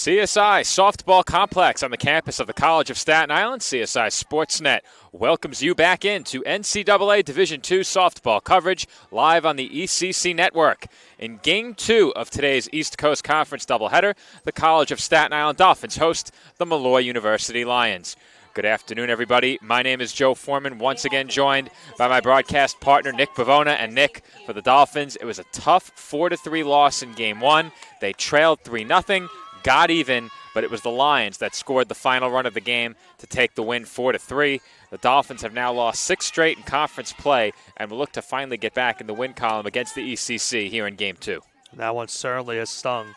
CSI Softball Complex on the campus of the College of Staten Island. CSI Sportsnet welcomes you back into NCAA Division II softball coverage live on the ECC network. In Game 2 of today's East Coast Conference doubleheader, the College of Staten Island Dolphins host the Molloy University Lions. Good afternoon, everybody. My name is Joe Foreman, once again joined by my broadcast partner, Nick Bavona. And Nick, for the Dolphins, it was a tough 4-3 loss in Game 1. They trailed 3-0. Got even, but it was the Lions that scored the final run of the game to take the win 4-3. The Dolphins have now lost 6 straight in conference play and will look to finally get back in the win column against the ECC here in Game 2. That one certainly has stung,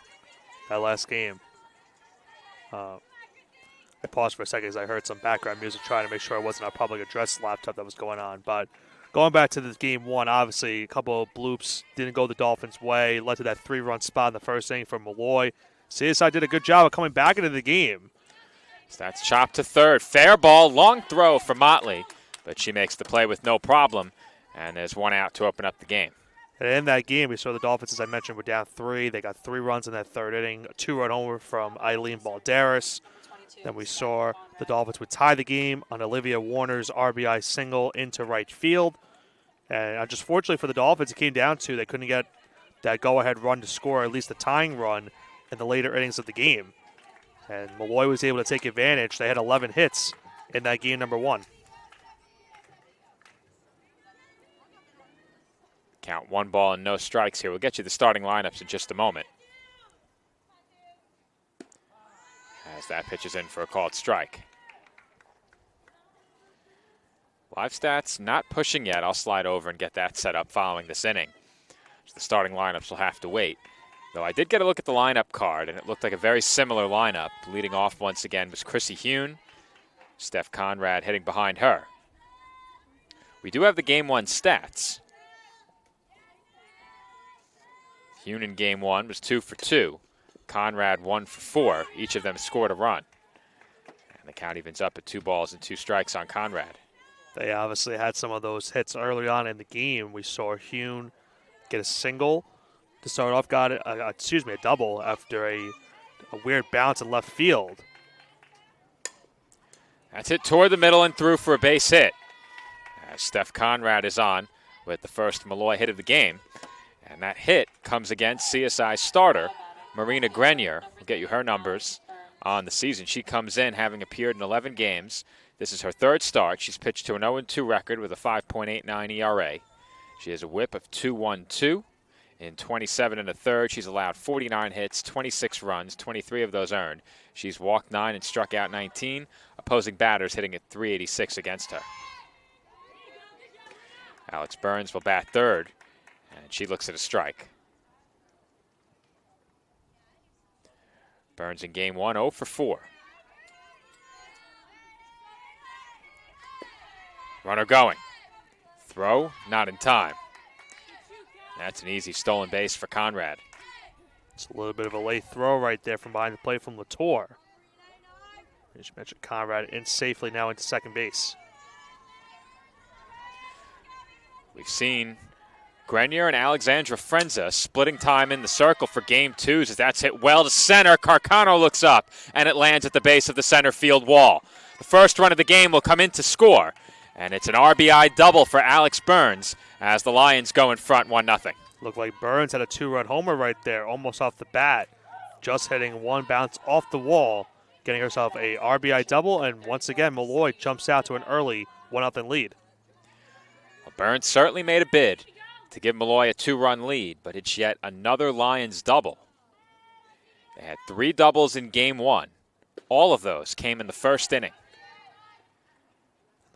that last game. I paused for a second as I heard some background music trying to make sure it wasn't our public address laptop that was going on. But going back to the Game 1, obviously a couple of bloops didn't go the Dolphins' way, led to that 3-run spot in the first inning for Molloy. CSI did a good job of coming back into the game. That's chopped to third. Fair ball, long throw for Motley, but she makes the play with no problem, and there's one out to open up the game. And in that game, we saw the Dolphins, as I mentioned, were down 3. They got 3 runs in that third inning, a 2-run homer from Eileen Balderas. Then we saw the Dolphins would tie the game on Olivia Warner's RBI single into right field. And just fortunately for the Dolphins, it came down to they couldn't get that go-ahead run to score, at least the tying run, in the later innings of the game. And Molloy was able to take advantage. They had 11 hits in that game number 1. Count 1 ball and no strikes here. We'll get you the starting lineups in just a moment. As that pitch is in for a called strike. Live stats not pushing yet. I'll slide over and get that set up following this inning. So the starting lineups will have to wait. Though I did get a look at the lineup card, and it looked like a very similar lineup. Leading off once again was Chrissy Hune. Steph Conrad hitting behind her. We do have the Game 1 stats. Hune in Game 1 was 2 for 2. Conrad 1 for 4. Each of them scored a run. And the count evens up at 2 balls and 2 strikes on Conrad. They obviously had some of those hits early on in the game. We saw Hune get a single to start off, got a double after a weird bounce in left field. That's hit toward the middle and through for a base hit. As Steph Conrad is on with the first Molloy hit of the game. And that hit comes against CSI starter Marina Grenier. We'll get you her numbers on the season. She comes in having appeared in 11 games. This is her 3rd start. She's pitched to an 0-2 record with a 5.89 ERA. She has a whip of 2.12. In 27 1/3, she's allowed 49 hits, 26 runs, 23 of those earned. She's walked 9 and struck out 19. Opposing batters hitting at .386 against her. Alex Burns will bat 3rd, and she looks at a strike. Burns in Game 1, 0 for 4. Runner going. Throw, not in time. That's an easy stolen base for Conrad. It's a little bit of a late throw right there from behind the plate from Latour. As you mentioned, Conrad in safely now into second base. We've seen Grenier and Alexandra Frenza splitting time in the circle for Game 2 as that's hit well to center. Carcano looks up, and it lands at the base of the center field wall. The first run of the game will come in to score, and it's an RBI double for Alex Burns as the Lions go in front 1-0. Looked like Burns had a 2-run homer right there, almost off the bat. Just hitting one bounce off the wall, getting herself a RBI double, and once again, Molloy jumps out to an early 1-0 lead. Well, Burns certainly made a bid to give Molloy a 2-run lead, but it's yet another Lions double. They had 3 doubles in Game 1. All of those came in the first inning.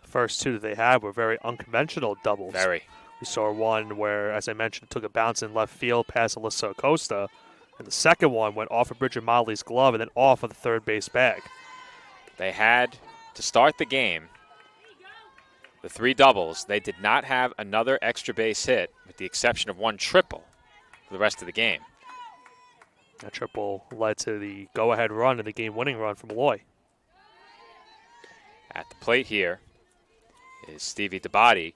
The first 2 that they had were very unconventional doubles. Very. We saw one where, as I mentioned, took a bounce in left field past Alyssa Acosta. And the second one went off of Bridget Motley's glove and then off of the third base bag. They had to start the game, the 3 doubles. They did not have another extra base hit, with the exception of 1 triple for the rest of the game. That triple led to the go-ahead run and the game-winning run from Molloy. At the plate here is Stevie DeBody.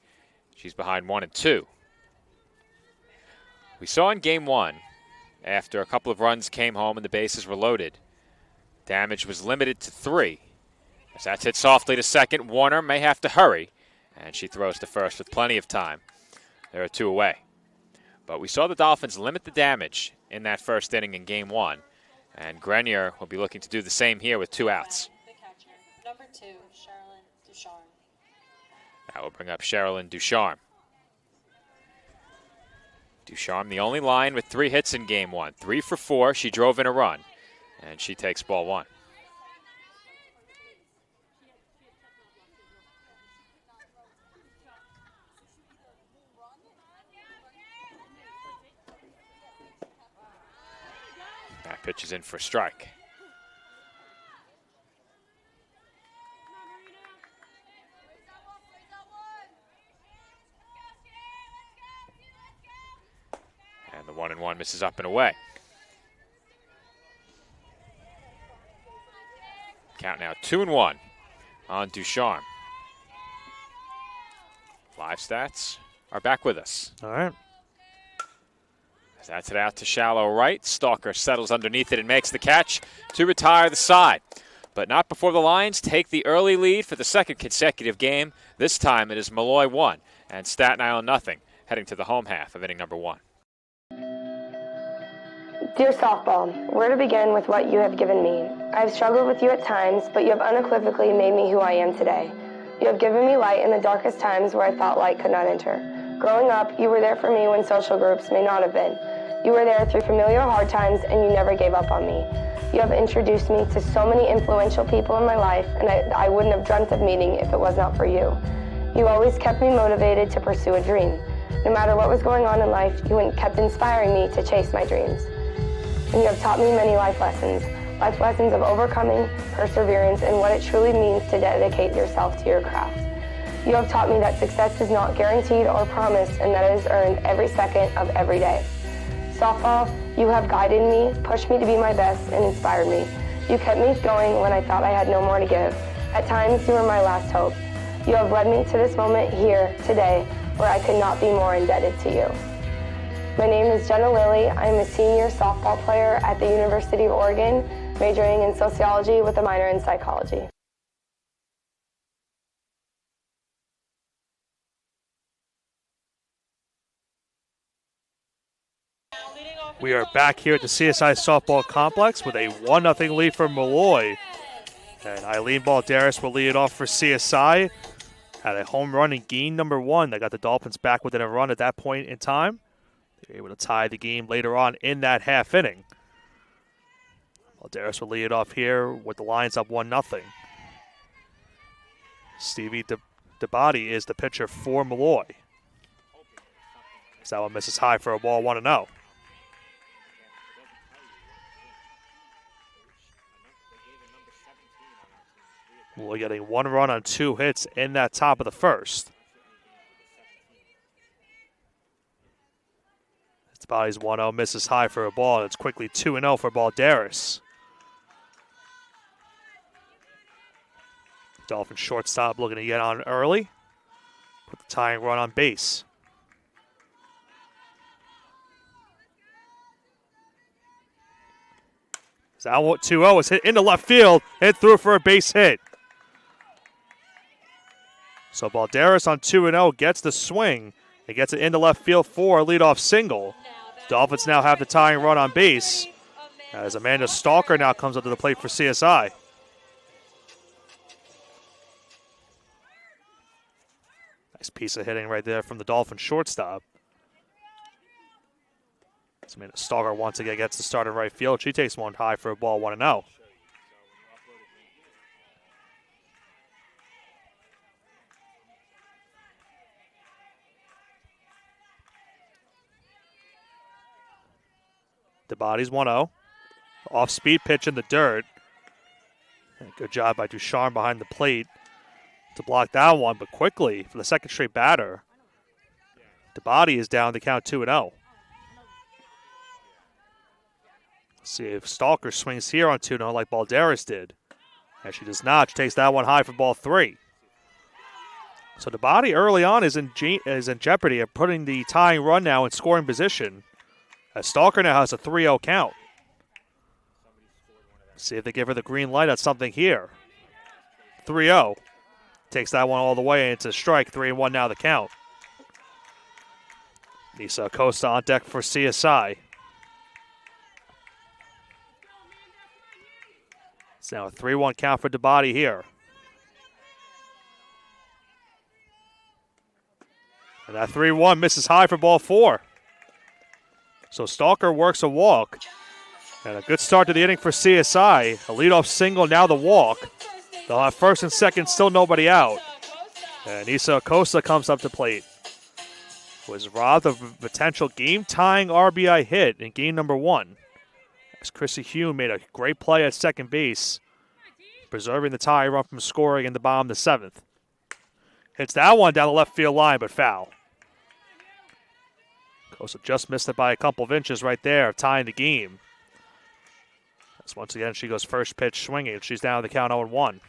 She's behind 1 and 2. We saw in Game 1, after a couple of runs came home and the bases were loaded, Damage was limited to 3. As that's hit softly to second, Warner may have to hurry, and she throws to first with plenty of time. There are 2 away. But we saw the Dolphins limit the damage in that first inning in Game 1, and Grenier will be looking to do the same here with 2 outs. The catcher, number 2, Sherilyn Ducharme. That will bring up Sherilyn Ducharme. Ducharme, the only line with 3 hits in Game 1. 3 for 4. She drove in a run, and she takes ball 1. That pitch is in for a strike. And the 1-1 misses up and away. Count now 2-1 on Ducharme. Live stats are back with us. All right. As that's it out to shallow right. Stalker settles underneath it and makes the catch to retire the side. But not before the Lions take the early lead for the second consecutive game. This time it is Molloy 1 and Staten Island nothing, heading to the home half of inning number 1. Dear softball, where to begin with what you have given me? I have struggled with you at times, but you have unequivocally made me who I am today. You have given me light in the darkest times where I thought light could not enter. Growing up, you were there for me when social groups may not have been. You were there through familiar hard times, and you never gave up on me. You have introduced me to so many influential people in my life, and I wouldn't have dreamt of meeting if it was not for you. You always kept me motivated to pursue a dream. No matter what was going on in life, you kept inspiring me to chase my dreams. And you have taught me many life lessons of overcoming, perseverance, and what it truly means to dedicate yourself to your craft. You have taught me that success is not guaranteed or promised, and that it is earned every second of every day. Softball, you have guided me, pushed me to be my best, and inspired me. You kept me going when I thought I had no more to give. At times, you were my last hope. You have led me to this moment here, today, where I could not be more indebted to you. My name is Jenna Lilly. I am a senior softball player at the University of Oregon, majoring in sociology with a minor in psychology. We are back here at the CSI Softball Complex with a 1-0 lead for Molloy. And Eileen Balderas will lead it off for CSI. Had a home run in game number 1 that got the Dolphins back within a run at that point in time. They were able to tie the game later on in that half inning. Balderas will lead it off here with the Lions up 1-0. Stevie DeBody is the pitcher for Molloy. That one misses high for a ball, 1-0. Molloy getting 1 run on 2 hits in that top of the first. DeBody's 1-0, misses high for a ball, and it's quickly 2-0 for Balderas. Dolphins shortstop looking to get on early. Put the tying run on base. That 2-0 is hit into left field and through for a base hit. So Balderas on 2-0 gets the swing. He gets it into left field for a leadoff single. Dolphins now have the tying run on base as Amanda Stalker now comes up to the plate for CSI. Nice piece of hitting right there from the Dolphins shortstop. Amanda Stalker once again gets the start in right field. She takes one high for a ball, 1-0. DeBody's 1-0. Off-speed pitch in the dirt. Good job by Ducharme behind the plate to block that one, but quickly for the second straight batter, DeBody is down to count 2-0. See if Stalker swings here on 2-0 like Balderas did. And she does not. She takes that one high for ball 3. So DeBody early on is in jeopardy of putting the tying run now in scoring position, as Stalker now has a 3-0 count. See if they give her the green light on something here. 3-0. Takes that one all the way into strike. 3-1 now the count. Nisa Acosta on deck for CSI. It's now a 3-1 count for Dabati here. And that 3-1 misses high for ball 4. So Stalker works a walk. And a good start to the inning for CSI. A leadoff single, now the walk. They'll have first and second, still nobody out. And Nisa Acosta comes up to plate. Was robbed of a potential game-tying RBI hit in game number 1. As Chrissy Hume made a great play at second base, preserving the tie run from scoring in the bottom of the 7th. Hits that one down the left field line, but foul. Acosta just missed it by a couple of inches right there, tying the game. As once again, she goes first pitch swinging. She's down the count 0-1.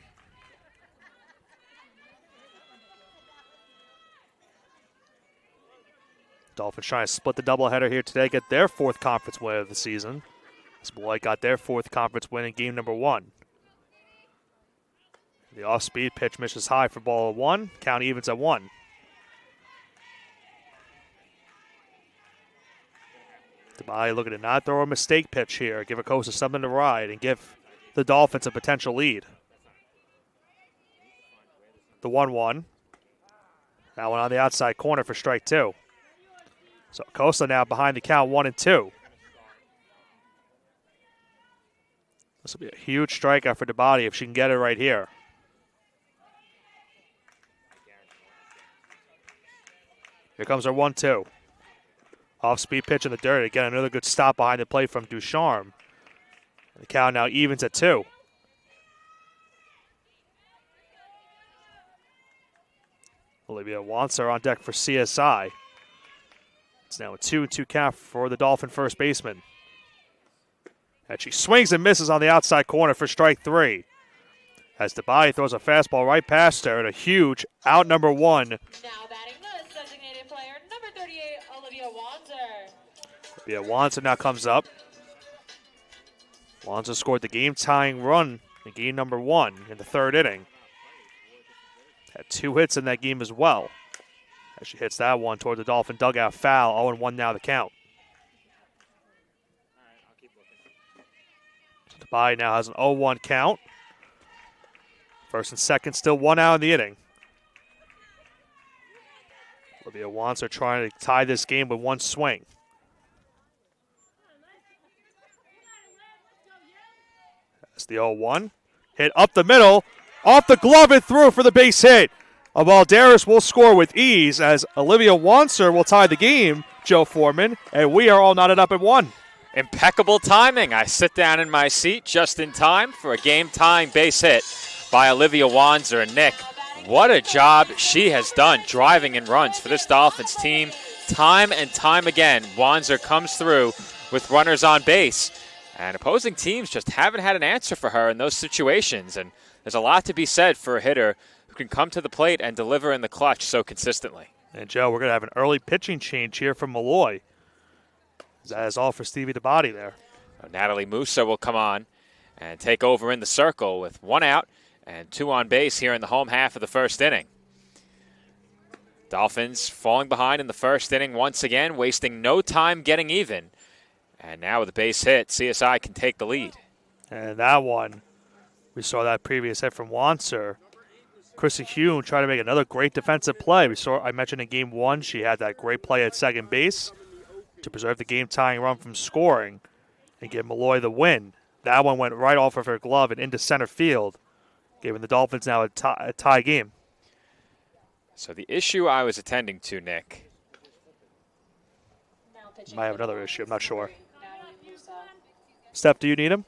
Dolphins trying to split the doubleheader here today, get their 4th conference win of the season. As Molloy got their 4th conference win in game number 1. The off-speed pitch misses high for ball 1. Count evens at 1. Dabati looking to not throw a mistake pitch here. Give Acosta something to ride and give the Dolphins a potential lead. The 1-1. That one on the outside corner for strike 2. So Acosta now behind the count 1-2. This will be a huge strikeout for Dabati if she can get it right here. Here comes our 1-2. Off-speed pitch in the dirt. Again, another good stop behind the plate from Ducharme. The count now evens at 2. Olivia Wanser on deck for CSI. It's now a 2-2 count for the Dolphin first baseman. And she swings and misses on the outside corner for strike 3. As Dabati throws a fastball right past her and a huge out number 1. Now batting the designated player, number 38, Olivia Wanser. Olivia Wanser now comes up. Wanser scored the game-tying run in game number 1 in the 3rd inning. Had 2 hits in that game as well. As she hits that one toward the Dolphin dugout foul. 0-1 now the count. So Dabati now has an 0-1 count. First and second, still 1 out in the inning. Olivia Wanser trying to tie this game with 1 swing. That's the 0-1. Hit up the middle. Off the glove and through for the base hit. Valderas will score with ease as Olivia Wanser will tie the game, Joe Foreman, and we are all knotted up at 1. Impeccable timing. I sit down in my seat just in time for a game-tying base hit by Olivia Wanser. And Nick, what a job she has done driving in runs for this Dolphins team. Time and time again, Wanser comes through with runners on base. And opposing teams just haven't had an answer for her in those situations. And there's a lot to be said for a hitter who can come to the plate and deliver in the clutch so consistently. And, Joe, we're going to have an early pitching change here from Molloy. That is all for Stevie Dabati there. Natalie Musa will come on and take over in the circle with 1 out and 2 on base here in the home half of the 1st inning. Dolphins falling behind in the 1st inning once again, wasting no time getting even. And now with a base hit, CSI can take the lead. And that one, we saw that previous hit from Wanser. Chrissy Hume tried to make another great defensive play. I mentioned in game 1, she had that great play at second base to preserve the game-tying run from scoring and give Molloy the win. That one went right off of her glove and into center field, giving the Dolphins now a tie game. So the issue I was attending to, Nick. Might have another issue. I'm not sure. Steph, do you need him?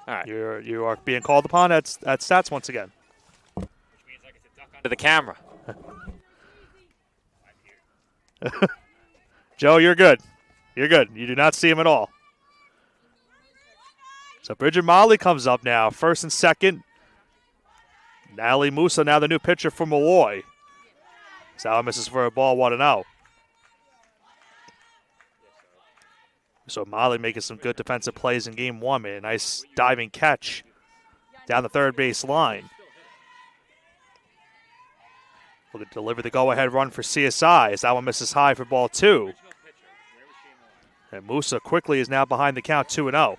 All right. You are being called upon at stats once again. Which means I get to duck under the camera. Joe, you're good. You're good. You do not see him at all. So Bridget Molly comes up now. First and second. Natalie Musa now the new pitcher for Molloy. Sal misses for a ball, 1-0. So Molloy making some good defensive plays in game one. Made a nice diving catch down the third base line. Will deliver the go-ahead run for CSI as that one misses high for ball 2. And Musa quickly is now behind the count 2-0.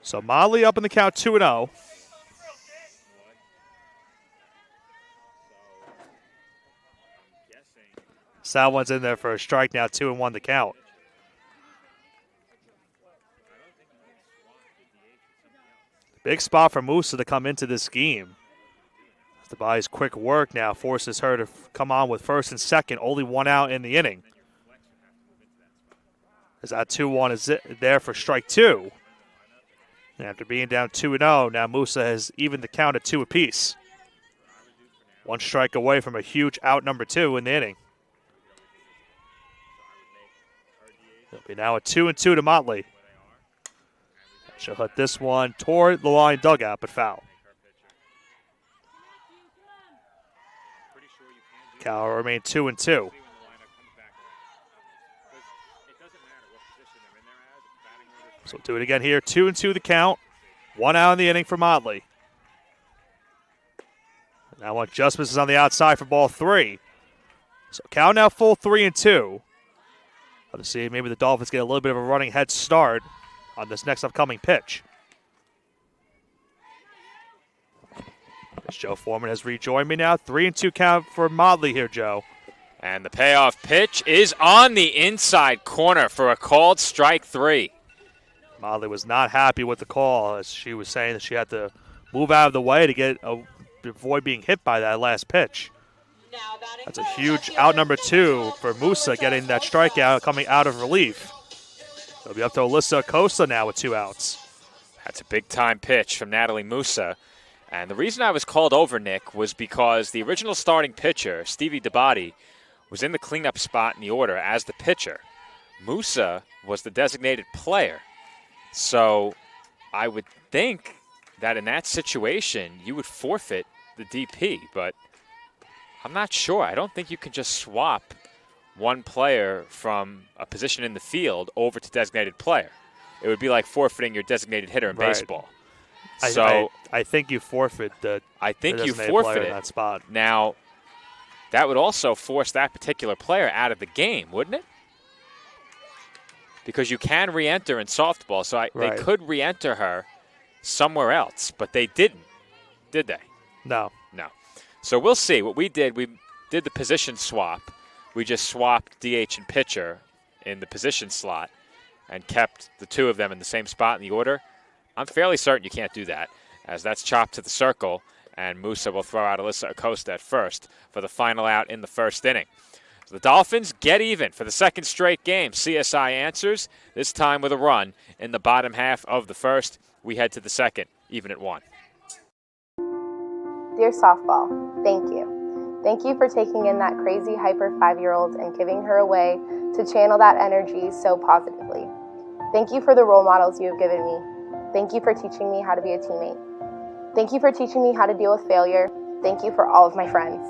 So Molloy up in the count 2-0. So that one's in there for a strike now, 2-1 the count. Big spot for Musa to come into this game. Tabai's quick work now forces her to come on with first and second, only one out in the inning. As that 2-1 is there for strike 2. And after being down 2-0, now Musa has evened the count at 2 apiece. One strike away from a huge out number 2 in the inning. It'll be now a 2-2 to Motley. She'll hit this one toward the line dugout, but foul. Cal will remain 2-2. So we'll do it again here. 2-2 the count. One out in the inning for Motley. Now one just misses on the outside for ball 3. So Cal now full 3-2. Let's see, maybe the Dolphins get a little bit of a running head start on this next upcoming pitch. As Joe Foreman has rejoined me now. 3-2 count for Motley here, Joe. And the payoff pitch is on the inside corner for a called strike 3. Motley was not happy with the call, as she was saying that she had to move out of the way to avoid being hit by that last pitch. That's a huge out number 2 for Musa, getting that strikeout coming out of relief. It'll be up to Alyssa Acosta now with 2 outs. That's a big-time pitch from Natalie Musa. And the reason I was called over, Nick, was because the original starting pitcher, Stevie Dabati, was in the cleanup spot in the order as the pitcher. Musa was the designated player. So I would think that in that situation, you would forfeit the DP, but I'm not sure. I don't think you can just swap one player from a position in the field over to designated player. It would be like forfeiting your designated hitter in baseball. I think you forfeit the player in that spot. Now, that would also force that particular player out of the game, wouldn't it? Because you can re-enter in softball, so they could re-enter her somewhere else, but they didn't, did they? No. No. So we'll see. What we did the position swap. We just swapped DH and pitcher in the position slot and kept the 2 of them in the same spot in the order. I'm fairly certain you can't do that, as that's chopped to the circle, and Musa will throw out Alyssa Acosta at first for the final out in the first inning. So the Dolphins get even for the second straight game. CSI answers, this time with a run in the bottom half of the first. We head to the second, even at 1. Dear softball, thank you. Thank you for taking in that crazy hyper 5-year-old and giving her a way to channel that energy so positively. Thank you for the role models you have given me. Thank you for teaching me how to be a teammate. Thank you for teaching me how to deal with failure. Thank you for all of my friends.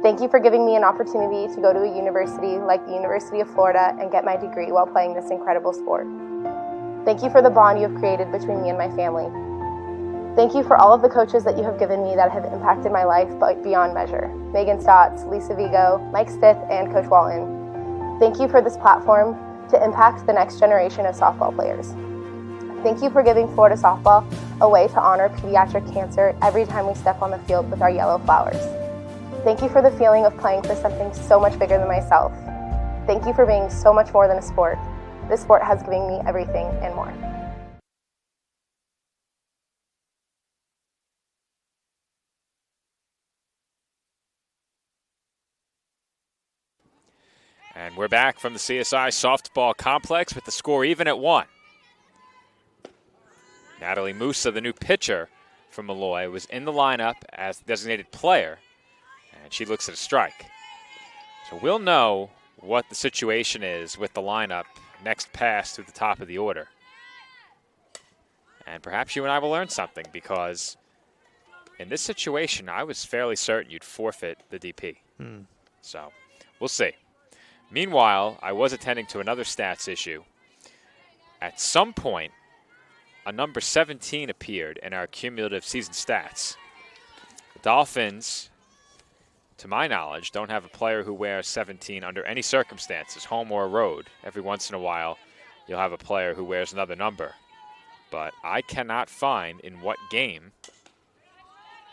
Thank you for giving me an opportunity to go to a university like the University of Florida and get my degree while playing this incredible sport. Thank you for the bond you have created between me and my family. Thank you for all of the coaches that you have given me that have impacted my life beyond measure. Megan Stotts, Lisa Vigo, Mike Stith, and Coach Walton. Thank you for this platform to impact the next generation of softball players. Thank you for giving Florida softball a way to honor pediatric cancer every time we step on the field with our yellow flowers. Thank you for the feeling of playing for something so much bigger than myself. Thank you for being so much more than a sport. This sport has given me everything and more. And we're back from the CSI softball complex with the score even at 1. Natalie Musa, the new pitcher from Molloy, was in the lineup as the designated player, and she looks at a strike. So we'll know what the situation is with the lineup next pass through the top of the order. And perhaps you and I will learn something, because in this situation, I was fairly certain you'd forfeit the DP. So We'll see. Meanwhile, I was attending to another stats issue. At some point, a number 17 appeared in our cumulative season stats. The Dolphins, to my knowledge, don't have a player who wears 17 under any circumstances, home or road. Every once in a while, you'll have a player who wears another number. But I cannot find in what game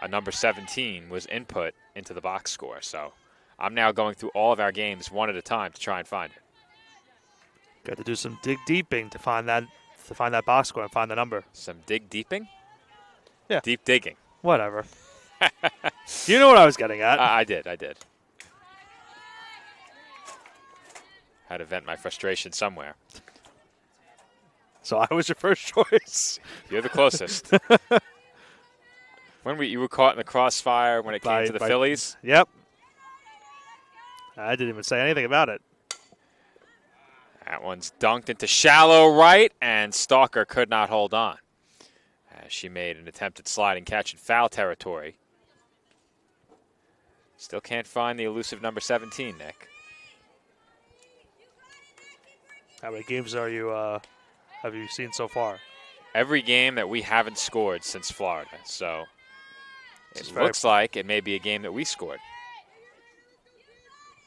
a number 17 was input into the box score. So I'm now going through all of our games one at a time to try and find it. Got to do some dig deeping to find that box score and find the number. Some dig deeping? Yeah. Deep digging. Whatever. You know what I was getting at. I did. Had to vent my frustration somewhere. So I was your first choice. You're the closest. You were caught in the crossfire when it came to the Phillies? Yep. I didn't even say anything about it. That one's dunked into shallow right, and Stalker could not hold on as she made an attempted sliding catch in foul territory. Still can't find the elusive number 17, Nick. How many games have you seen so far? Every game that we haven't scored since Florida, so it looks like it may be a game that we scored.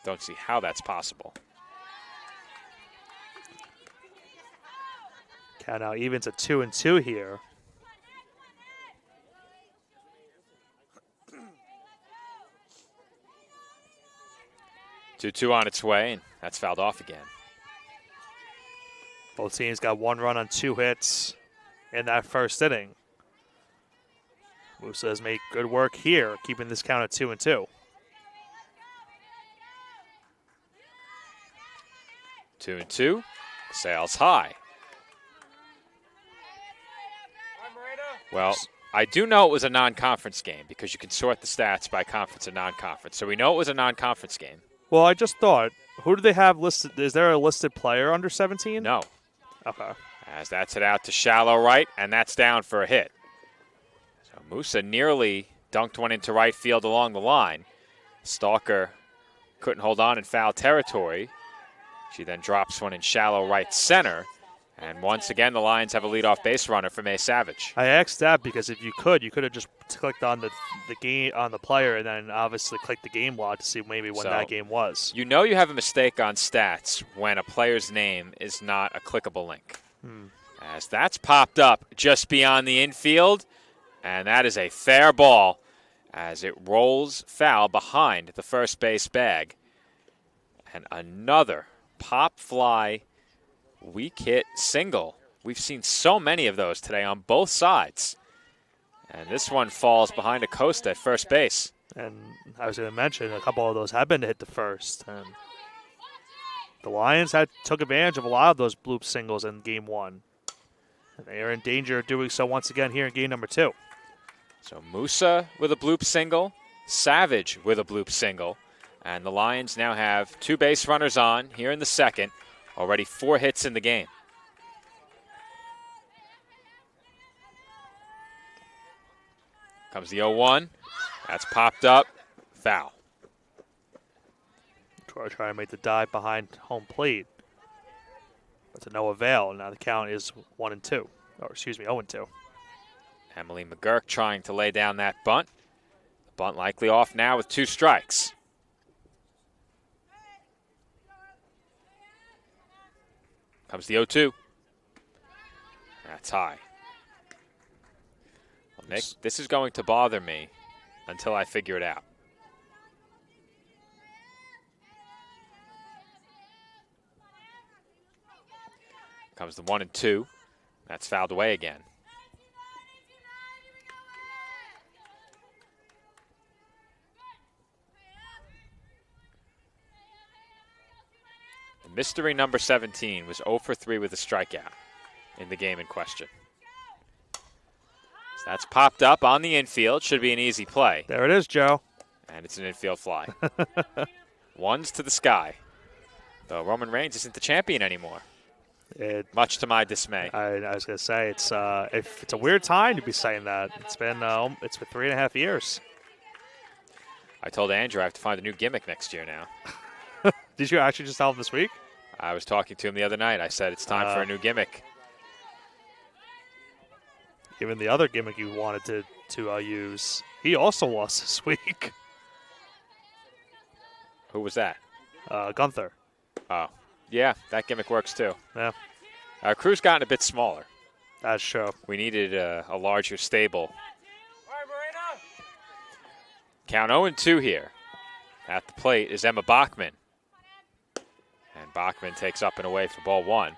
Don't see how that's possible. Count now evens at 2-2 here. Two on its way, and that's fouled off again. Both teams got one run on 2 hits in that first inning. Musa has made good work here, keeping this count at 2-2. 2-2, sails high. Well, I do know it was a non-conference game because you can sort the stats by conference and non-conference. So we know it was a non-conference game. Well, I just thought, who do they have listed? Is there a listed player under 17? No. Okay. As that's hit out to shallow right, and that's down for a hit. So Musa nearly dunked one into right field along the line. Stalker couldn't hold on in foul territory. She then drops one in shallow right center. And once again, the Lions have a leadoff base runner for May Savage. I asked that because if you could have just clicked on the game on the player and then obviously clicked the game log to see maybe when that game was. You know you have a mistake on stats when a player's name is not a clickable link. As that's popped up just beyond the infield, and that is a fair ball as it rolls foul behind the first base bag. And another pop fly weak hit single. We've seen so many of those today on both sides. And this one falls behind Acosta at first base. And I was going to mention a couple of those have been to hit the first. And the Lions took advantage of a lot of those bloop singles in game 1. And they are in danger of doing so once again here in game number 2. So Musa with a bloop single, Savage with a bloop single. And the Lions now have 2 base runners on here in the second. Already 4 hits in the game. Comes the 0-1. That's popped up. Foul. Try to make the dive behind home plate. But to no avail. Now the count is 1-2. Or excuse me, 0-2. Emily McGurk trying to lay down that bunt. The bunt likely off now with 2 strikes. Comes the 0-2. That's high. Well, Nick, this is going to bother me until I figure it out. Comes the 1-2. That's fouled away again. Mystery number 17 was 0 for 3 with a strikeout in the game in question. So that's popped up on the infield. Should be an easy play. There it is, Joe. And it's an infield fly. Ones to the sky. Though Roman Reigns isn't the champion anymore. Much to my dismay. I was going to say, it's a weird time to be saying that. It's been 3.5 years. I told Andrew I have to find a new gimmick next year now. Did you actually just tell him this week? I was talking to him the other night. I said it's time for a new gimmick. Given the other gimmick you wanted to use, he also lost this week. Who was that? Gunther. Oh, yeah, that gimmick works too. Yeah, Our crew's gotten a bit smaller. that's true. We needed a larger stable. Count 0-2 here. At the plate is Emma Bachman. And Bachman takes up and away for ball one.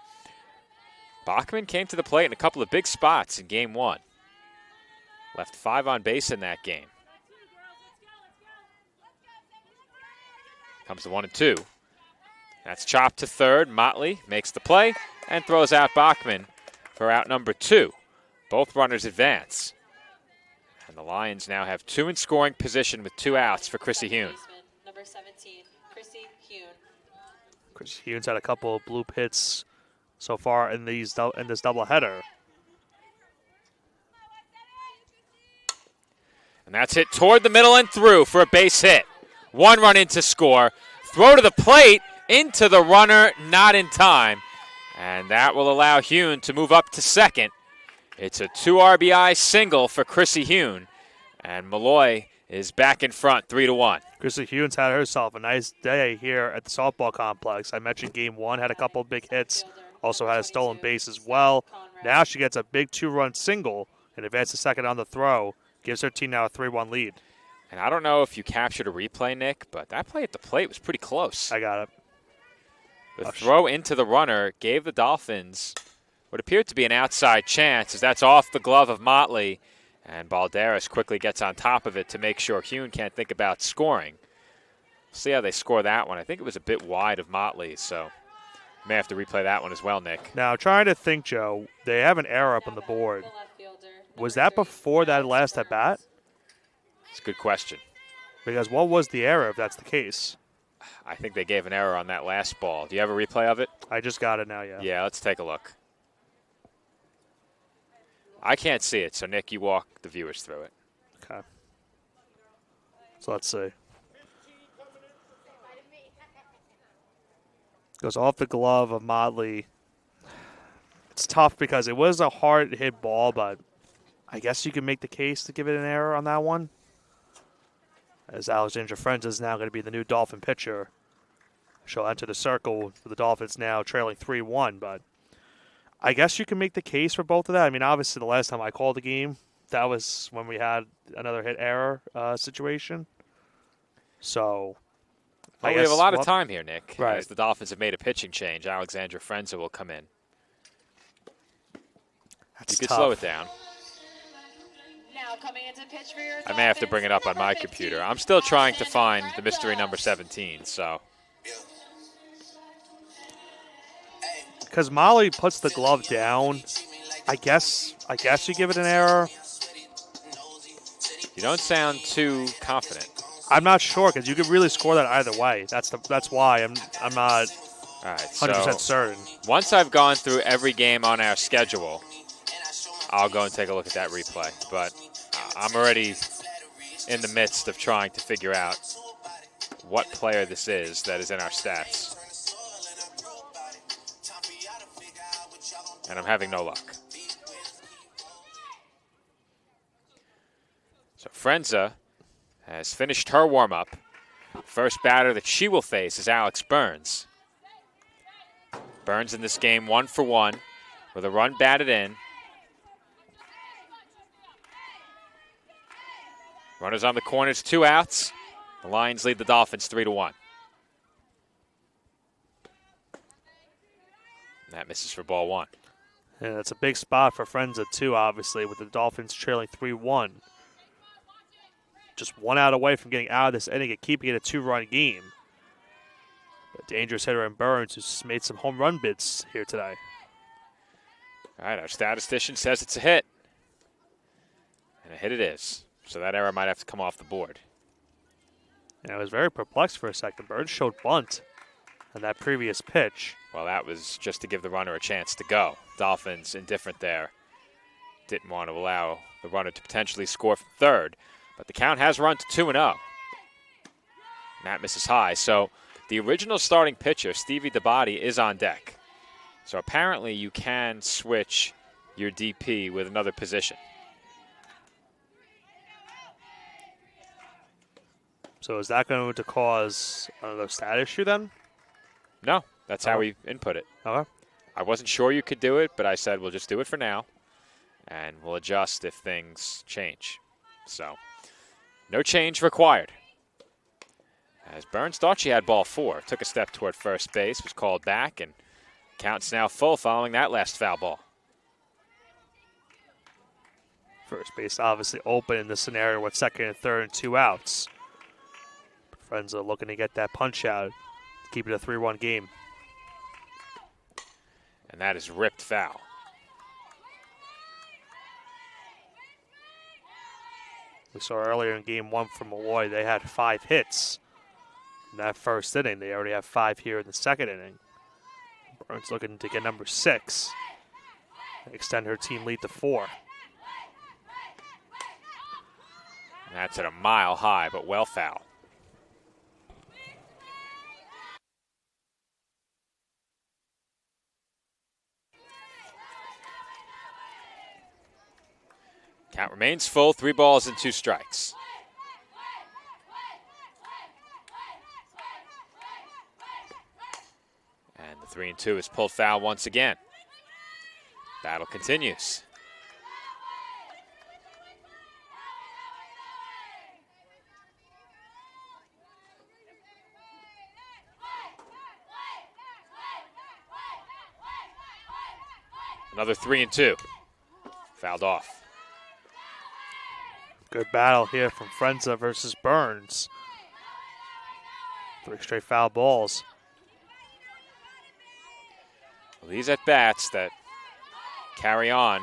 Bachman came to the plate in a couple of big spots in game one. Left 5 on base in that game. Comes the 1-2. That's chopped to third. Motley makes the play and throws out Bachman for out number 2. Both runners advance. And the Lions now have 2 in scoring position with 2 outs for Chrissy Hune. Number 17, Chrissy Hune. Chris Hune's had a couple of bloop hits so far in this doubleheader. And that's hit toward the middle and through for a base hit. 1 run in to score. Throw to the plate, into the runner, not in time. And that will allow Hune to move up to second. It's a 2 RBI single for Chrissy Hune. And Molloy is back in front, 3-1. Chrissy Hune's had herself a nice day here at the softball complex. I mentioned game 1, had a couple of big hits, also had a stolen base as well. Now she gets a big 2-run single and advances second on the throw. Gives her team now a 3-1 lead. And I don't know if you captured a replay, Nick, but that play at the plate was pretty close. I got it. The throw into the runner gave the Dolphins what appeared to be an outside chance, as that's off the glove of Motley. And Balderas quickly gets on top of it to make sure Hune can't think about scoring. See how they score that one. I think it was a bit wide of Motley, so may have to replay that one as well, Nick. Now, trying to think, Joe, they have an error up on the board. Was that before that last at bat? It's a good question. Because what was the error if that's the case? I think they gave an error on that last ball. Do you have a replay of it? I just got it now, yeah. Yeah, let's take a look. I can't see it, so Nick, you walk the viewers through it. Okay. So let's see. Goes off the glove of Motley. It's tough because it was a hard hit ball, but I guess you can make the case to give it an error on that one. As Alexandra Frenza is now going to be the new Dolphin pitcher. She'll enter the circle for the Dolphins now trailing 3-1, but I guess you can make the case for both of that. I mean, obviously the last time I called the game, that was when we had another hit error situation. So we have a lot of time here, Nick. Right. As the Dolphins have made a pitching change, Alexandra Frenza will come in. That's You could tough. slow it down. Now coming into pitch for your I may have to bring it up on my computer. I'm still trying to find the mystery number 17, so. Because Molly puts the glove down, I guess you give it an error. You don't sound too confident. I'm not sure because you could really score that either way. That's why I'm not All right, 100% so certain. once I've gone through every game on our schedule, I'll go and take a look at that replay. But I'm already in the midst of trying to figure out what player this is that is in our stats. And I'm having no luck. So Frenza has finished her warm-up. First batter that she will face is Alex Burns. Burns in this game 1 for 1 with a run batted in. Runners on the corners, 2 outs. The Lions lead the Dolphins 3-1. That misses for ball 1. And it's a big spot for Frenza too, obviously, with the Dolphins trailing 3-1. Just 1 out away from getting out of this inning and keeping it a 2-run game. A dangerous hitter in Burns, who's made some home run bids here today. All right, our statistician says it's a hit. And a hit it is. So that error might have to come off the board. And I was very perplexed for a second. Burns showed bunt on that previous pitch. Well, that was just to give the runner a chance to go. Dolphins indifferent there. Didn't want to allow the runner to potentially score from third. But the count has run to 2-0. And that misses high. So the original starting pitcher, Stevie DeBody, is on deck. So apparently you can switch your DP with another position. So is that going to cause another stat issue then? No, that's how we input it. Okay. I wasn't sure you could do it, but I said we'll just do it for now, and we'll adjust if things change. So no change required. As Burns thought she had ball 4, took a step toward first base, was called back, and count's now full following that last foul ball. First base obviously open in this scenario with second and third and 2 outs. Friends are looking to get that punch out to keep it a 3-1 game. And that is ripped foul. We saw earlier in game 1 from Molloy, they had 5 hits in that first inning. They already have 5 here in the second inning. Burns looking to get number 6, extend her team lead to 4. And that's at a mile high, but well foul. Count remains full, 3 balls and 2 strikes. And the 3-2 is pulled foul once again. Battle continues. Another 3-2. Fouled off. Good battle here from Frenza versus Burns. 3 straight foul balls. Well, these at-bats that carry on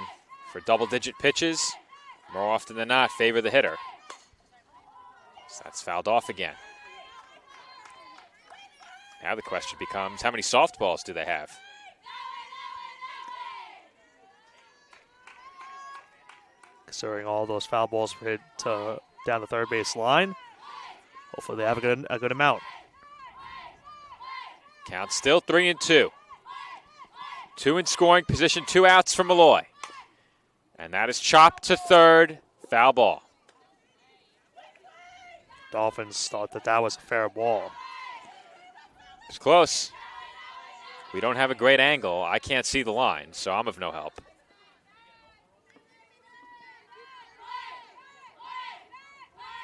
for double-digit pitches, more often than not, favor the hitter. So that's fouled off again. Now the question becomes, how many softballs do they have? Considering all those foul balls were hit down the third base line, hopefully they have a good amount. Count still 3-2. 2 in scoring position, 2 outs for Molloy. And that is chopped to third, foul ball. Dolphins thought that was a fair ball. It's close. We don't have a great angle. I can't see the line, so I'm of no help.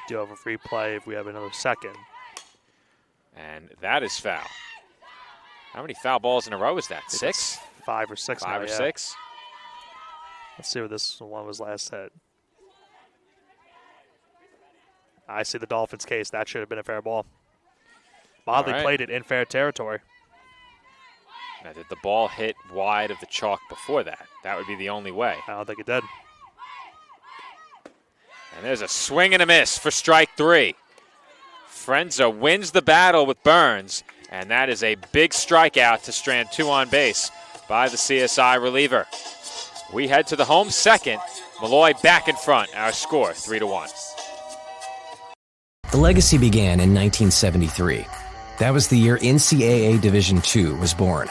Do have a free play if we have another second. And that is foul. How many foul balls in a row is that? 6? 5 or 6 5 now, or yeah. 6? Let's see what this one was last hit. I see the Dolphins' case. That should have been a fair ball. Motley played it in fair territory. Now, did the ball hit wide of the chalk before that? That would be the only way. I don't think it did. And there's a swing and a miss for strike 3. Frenza wins the battle with Burns, and that is a big strikeout to strand 2 on base by the CSI reliever. We head to the home second. Molloy back in front. Our score 3-1. The legacy began in 1973. That was the year NCAA Division II was born.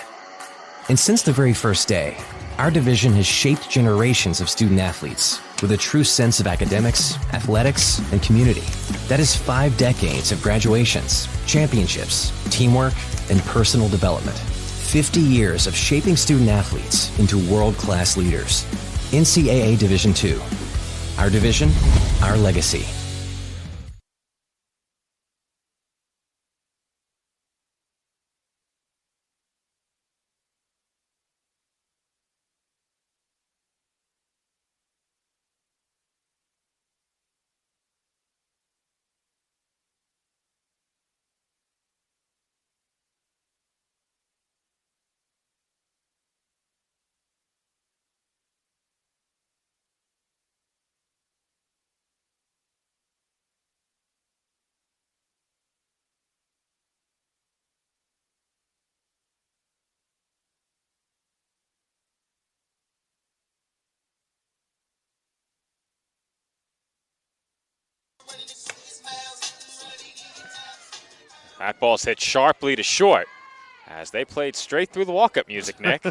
And since the very first day, our division has shaped generations of student athletes with a true sense of academics, athletics, and community. That is 5 decades of graduations, championships, teamwork, and personal development. 50 years of shaping student athletes into world-class leaders. NCAA Division II. Our division, our legacy. That ball's hit sharply to short as they played straight through the walk-up music, Nick.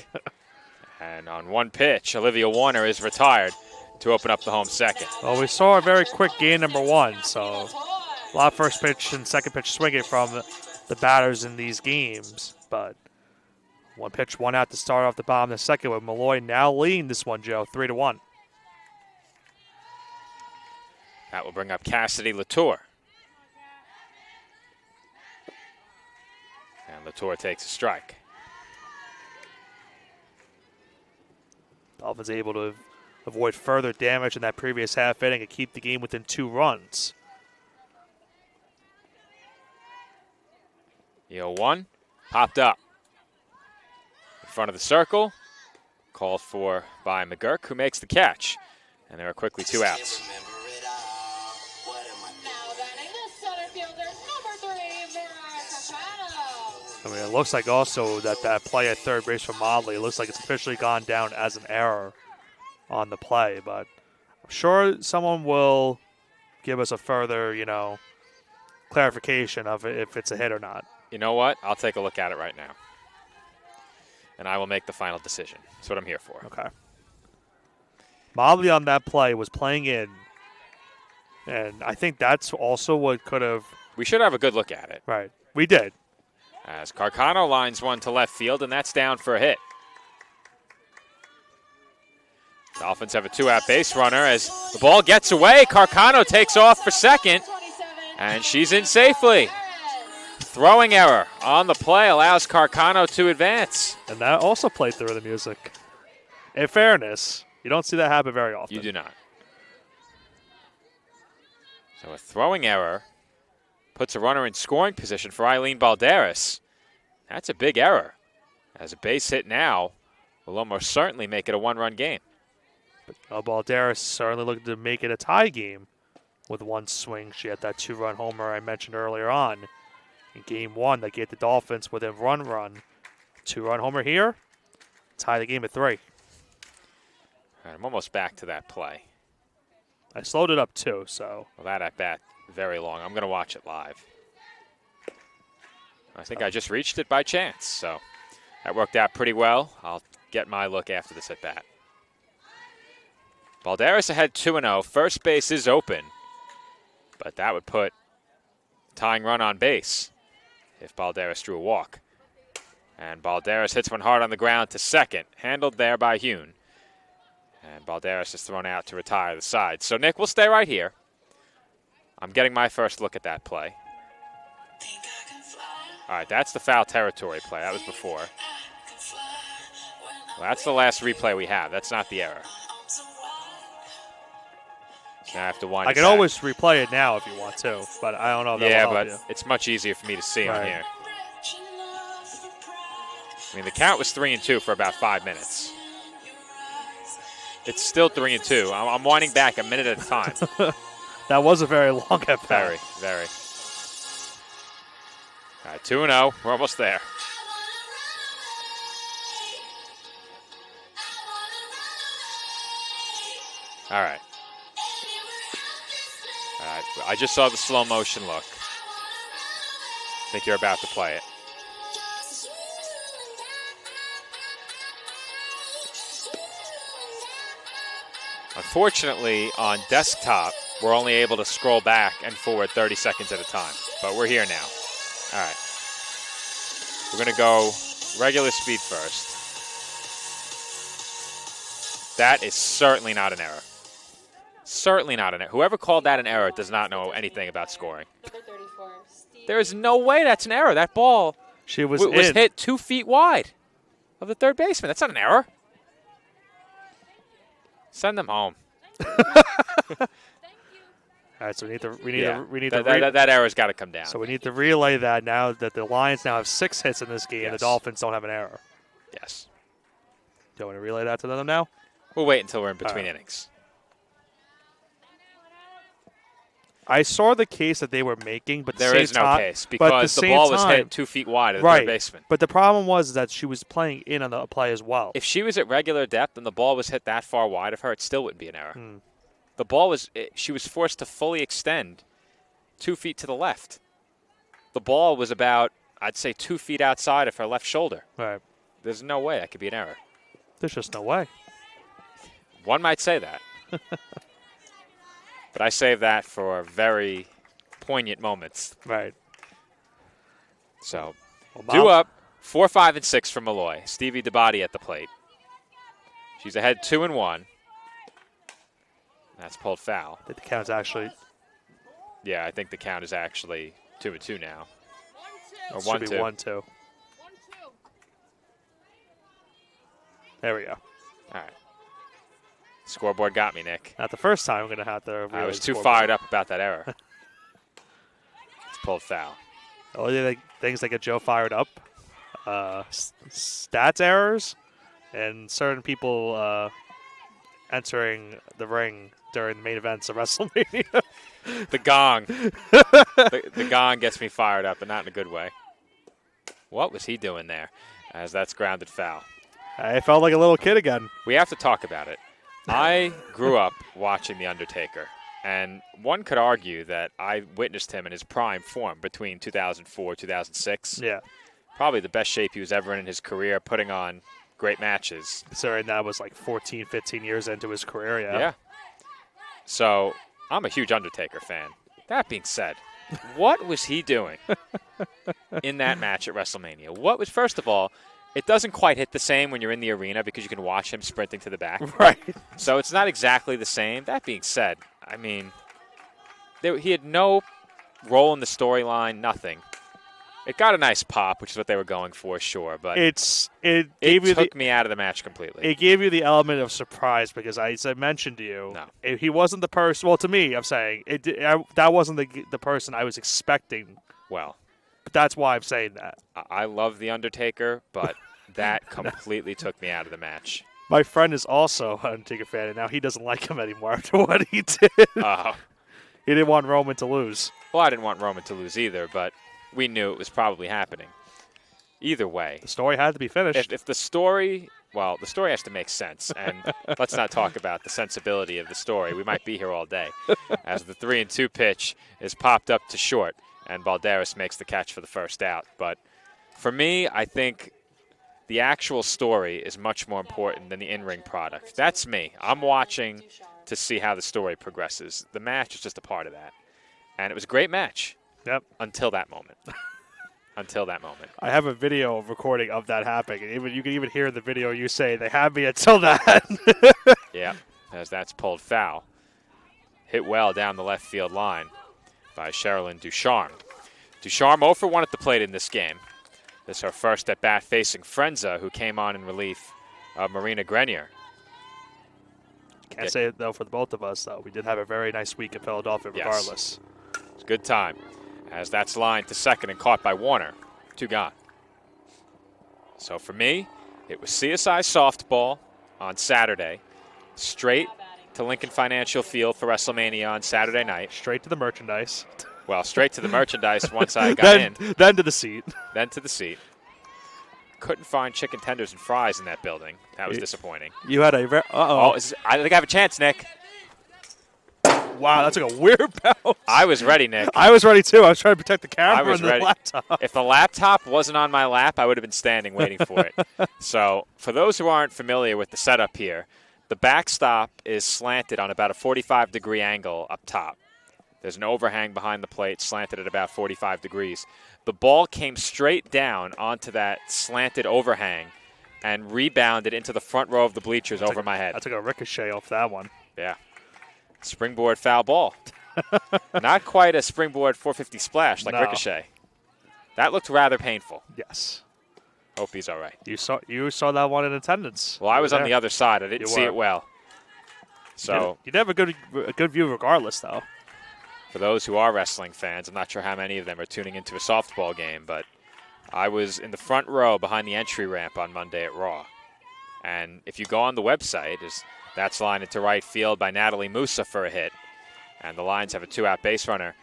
And on one pitch, Olivia Warner is retired to open up the home second. Well, we saw a very quick game number 1, so a lot of first pitch and second pitch swinging from the batters in these games. But one pitch, one out to start off the bottom of the second with Molloy now leading this one, Joe, 3-1. That will bring up Cassidy Latour. And Latour takes a strike. Dolphins able to avoid further damage in that previous half inning and keep the game within 2 runs. 0-1, popped up. In front of the circle, called for by McGurk, who makes the catch. And there are quickly 2 outs. Now batting the center fielder, number 3, Mira Cachano. I mean, it looks like also that play at third base for Molloy, it looks like it's officially gone down as an error on the play. But I'm sure someone will give us a further, clarification of if it's a hit or not. You know what? I'll take a look at it right now. And I will make the final decision. That's what I'm here for. Okay. Molloy on that play was playing in, and I think that's also what could have. We should have a good look at it. Right. We did. As Carcano lines one to left field, and that's down for a hit. Dolphins have a 2-out base runner as the ball gets away. Carcano takes off for second, and she's in safely. Throwing error on the play allows Carcano to advance. And that also played through the music. In fairness, you don't see that happen very often. You do not. So a throwing error puts a runner in scoring position for Eileen Balderas. That's a big error. As a base hit now will almost certainly make it a 1-run game. But Balderas certainly looking to make it a tie game with one swing. She had that 2-run homer I mentioned earlier on in game 1 that gave the Dolphins within run. 2-run homer here, tie the game at 3. All right, I'm almost back to that play. I slowed it up too, so. Well, that at bat, very long. I'm going to watch it live. I think I just reached it by chance, so that worked out pretty well. I'll get my look after this at bat. Balderas ahead 2-0. First base is open, but that would put tying run on base if Balderas drew a walk. And Balderas hits one hard on the ground to second, handled there by Hune. And Balderas is thrown out to retire the side. So, Nick, we'll stay right here. I'm getting my first look at that play. All right, that's the foul territory play. That was before. Well, that's the last replay we have. That's not the error. Now I have to wind I can always replay it now if you want to, but I don't know if that will help you. It's much easier for me to see on Right. here. I mean, the count was 3-2 for about 5 minutes. It's still 3-2. I'm winding back a minute at a time. That was a very long at bat. Very, very. All right, 2-0. We're almost there. All right. I just saw the slow motion look. I think you're about to play it. Unfortunately, on desktop, we're only able to scroll back and forward 30 seconds at a time. But we're here now. All right. We're going to go regular speed first. That is certainly not an error. Certainly not an error. Whoever called that an error does not know anything about scoring. Number 34, Steve. There is no way that's an error. That ball She was was in. hit 2 feet wide of the third baseman. That's not an error. Send them home. All right, so we need That error's got to come down. So we need to relay that now that the Lions now have 6 hits in this game. Yes. The Dolphins don't have an error. Yes. Do you want to relay that to them now? We'll wait until we're in between right. innings. I saw the case that they were making, but There is no case because the ball was hit 2 feet wide of the third baseman. But the problem was that she was playing in on the play as well. If she was at regular depth and the ball was hit that far wide of her, it still wouldn't be an error. The ball was, she was forced to fully extend 2 feet to the left. the ball was about, I'd say, 2 feet outside of her left shoulder. Right. There's no way that could be an error. There's just no way. One might say that. But I save that for very poignant moments. Right. So, Well, due up, 4, 5, and 6 for Molloy. Stevie DeBody at the plate. She's ahead 2-1. That's pulled foul. I think the count's actually Yeah, I think the count is actually 2-2 now. Or should 1-2. be 1-2. There we go. All right. Scoreboard got me, Nick. Not the first time I'm going to have to. I was too fired up about that error. It's pulled foul. Only things that get Joe fired up, stats errors, and certain people entering the ring during the main events of WrestleMania. The gong. the gong gets me fired up, but not in a good way. What was he doing there? As that's grounded foul. I felt like a little kid again. We have to talk about it. I grew up watching The Undertaker, and one could argue that I witnessed him in his prime form between 2004 2006. Yeah. Probably the best shape he was ever in his career, putting on great matches. Considering that was like 14, 15 years into his career, Yeah. So I'm a huge Undertaker fan. That being said, what was he doing in that match at WrestleMania? First of all, it doesn't quite hit the same when you're in the arena because you can watch him sprinting to the back. Right. So it's not exactly the same. That being said, I mean, he had no role in the storyline, nothing. It got a nice pop, which is what they were going for, sure, but it took me out of the match completely. It gave you the element of surprise because, as I mentioned to you, he wasn't the person. Well, to me, I'm saying that wasn't the person I was expecting. Well, but that's why I'm saying that. I love The Undertaker, but that completely took me out of the match. My friend is also an Undertaker fan, and now he doesn't like him anymore after what he did. He didn't want Roman to lose. Well, I didn't want Roman to lose either, but we knew it was probably happening. Either way. The story had to be finished. If the story has to make sense, and let's not talk about the sensibility of the story. We might be here all day. As the 3-2 pitch is popped up to short, and Balderas makes the catch for the first out. But for me, I think the actual story is much more important than the in-ring product. That's me. I'm watching to see how the story progresses. The match is just a part of that. And it was a great match. Yep. Until that moment. Until that moment. I have a video recording of that happening. You can even hear the video you say, they had me until that. Yeah, as that's pulled foul. Hit well down the left field line by Sherilyn Ducharme. Ducharme 0 for 1 at the plate in this game. This is her first at bat facing Frenza, who came on in relief of Marina Grenier. Can't say it, though, for the both of us, though. We did have a very nice week in Philadelphia regardless. Yes. It's a good time. As that's lined to second and caught by Warner. 2 gone. So for me, it was CSI softball on Saturday, straight to Lincoln Financial Field for WrestleMania on Saturday night. Straight to the merchandise. Well, straight to the merchandise once I got in. Then to the seat. Then to the seat. Couldn't find chicken tenders and fries in that building. That was disappointing. You had a I think I have a chance, Nick. Wow, that took a weird bounce. I was ready, Nick. I was ready, too. I was trying to protect the camera I was and the ready. laptop. If the laptop wasn't on my lap, I would have been standing waiting for it. So for those who aren't familiar with the setup here, the backstop is slanted on about a 45-degree angle up top. There's an overhang behind the plate, slanted at about 45 degrees. The ball came straight down onto that slanted overhang and rebounded into the front row of the bleachers over my head. I took a ricochet off that one. Yeah. Springboard foul ball. Not quite a springboard 450 splash like Ricochet. That looked rather painful. Yes. Hope he's all right. You saw that one in attendance. Well, I was on the other side. I didn't see it well. So you'd have a good view regardless, though. For those who are wrestling fans, I'm not sure how many of them are tuning into a softball game, but I was in the front row behind the entry ramp on Monday at Raw. And if you go on the website, that's lined into right field by Natalie Musa for a hit. And the Lions have a 2-out base runner.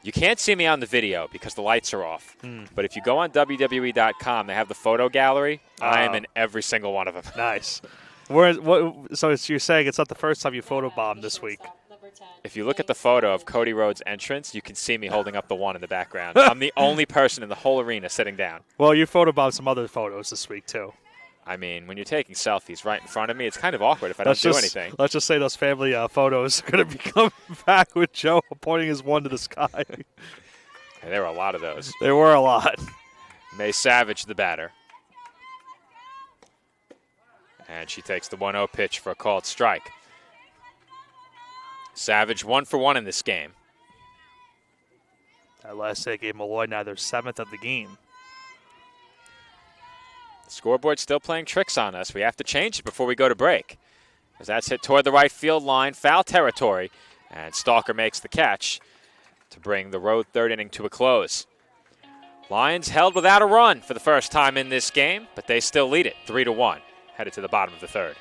You can't see me on the video because the lights are off. But if you go on WWE.com, they have the photo gallery. I am in every single one of them. Nice. So you're saying it's not the first time you photobombed this week? if you look at the photo of Cody Rhodes' entrance, you can see me holding up the one in the background. I'm the only person in the whole arena sitting down. Well, you photobombed some other photos this week, too. I mean, when you're taking selfies right in front of me, it's kind of awkward if I don't do anything. Let's just say those family photos are going to be coming back with Joe pointing his one to the sky. And there were a lot of those. There were a lot. May Savage, the batter. And she takes the 1-0 pitch for a called strike. Savage 1 for 1 in this game. That last hit gave Molloy now their 7th of the game. The scoreboard's still playing tricks on us. We have to change it before we go to break. As that's hit toward the right field line, foul territory. And Stalker makes the catch to bring the road third inning to a close. Lions held without a run for the first time in this game, but they still lead it 3-1, headed to the bottom of the third.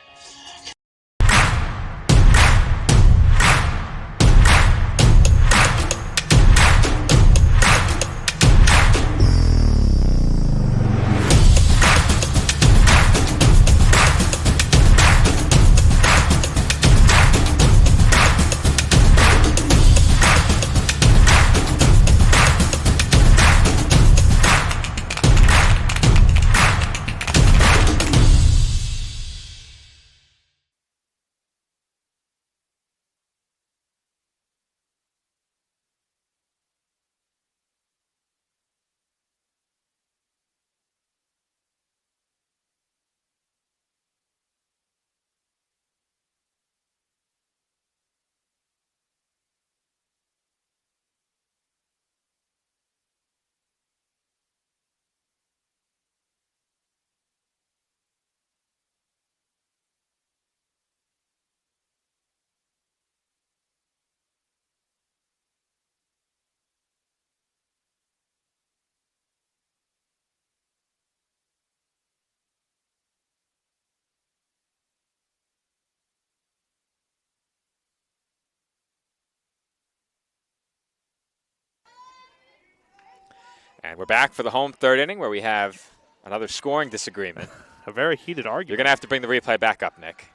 And we're back for the home third inning where we have another scoring disagreement. A very heated You're argument. going to have to bring the replay back up, Nick.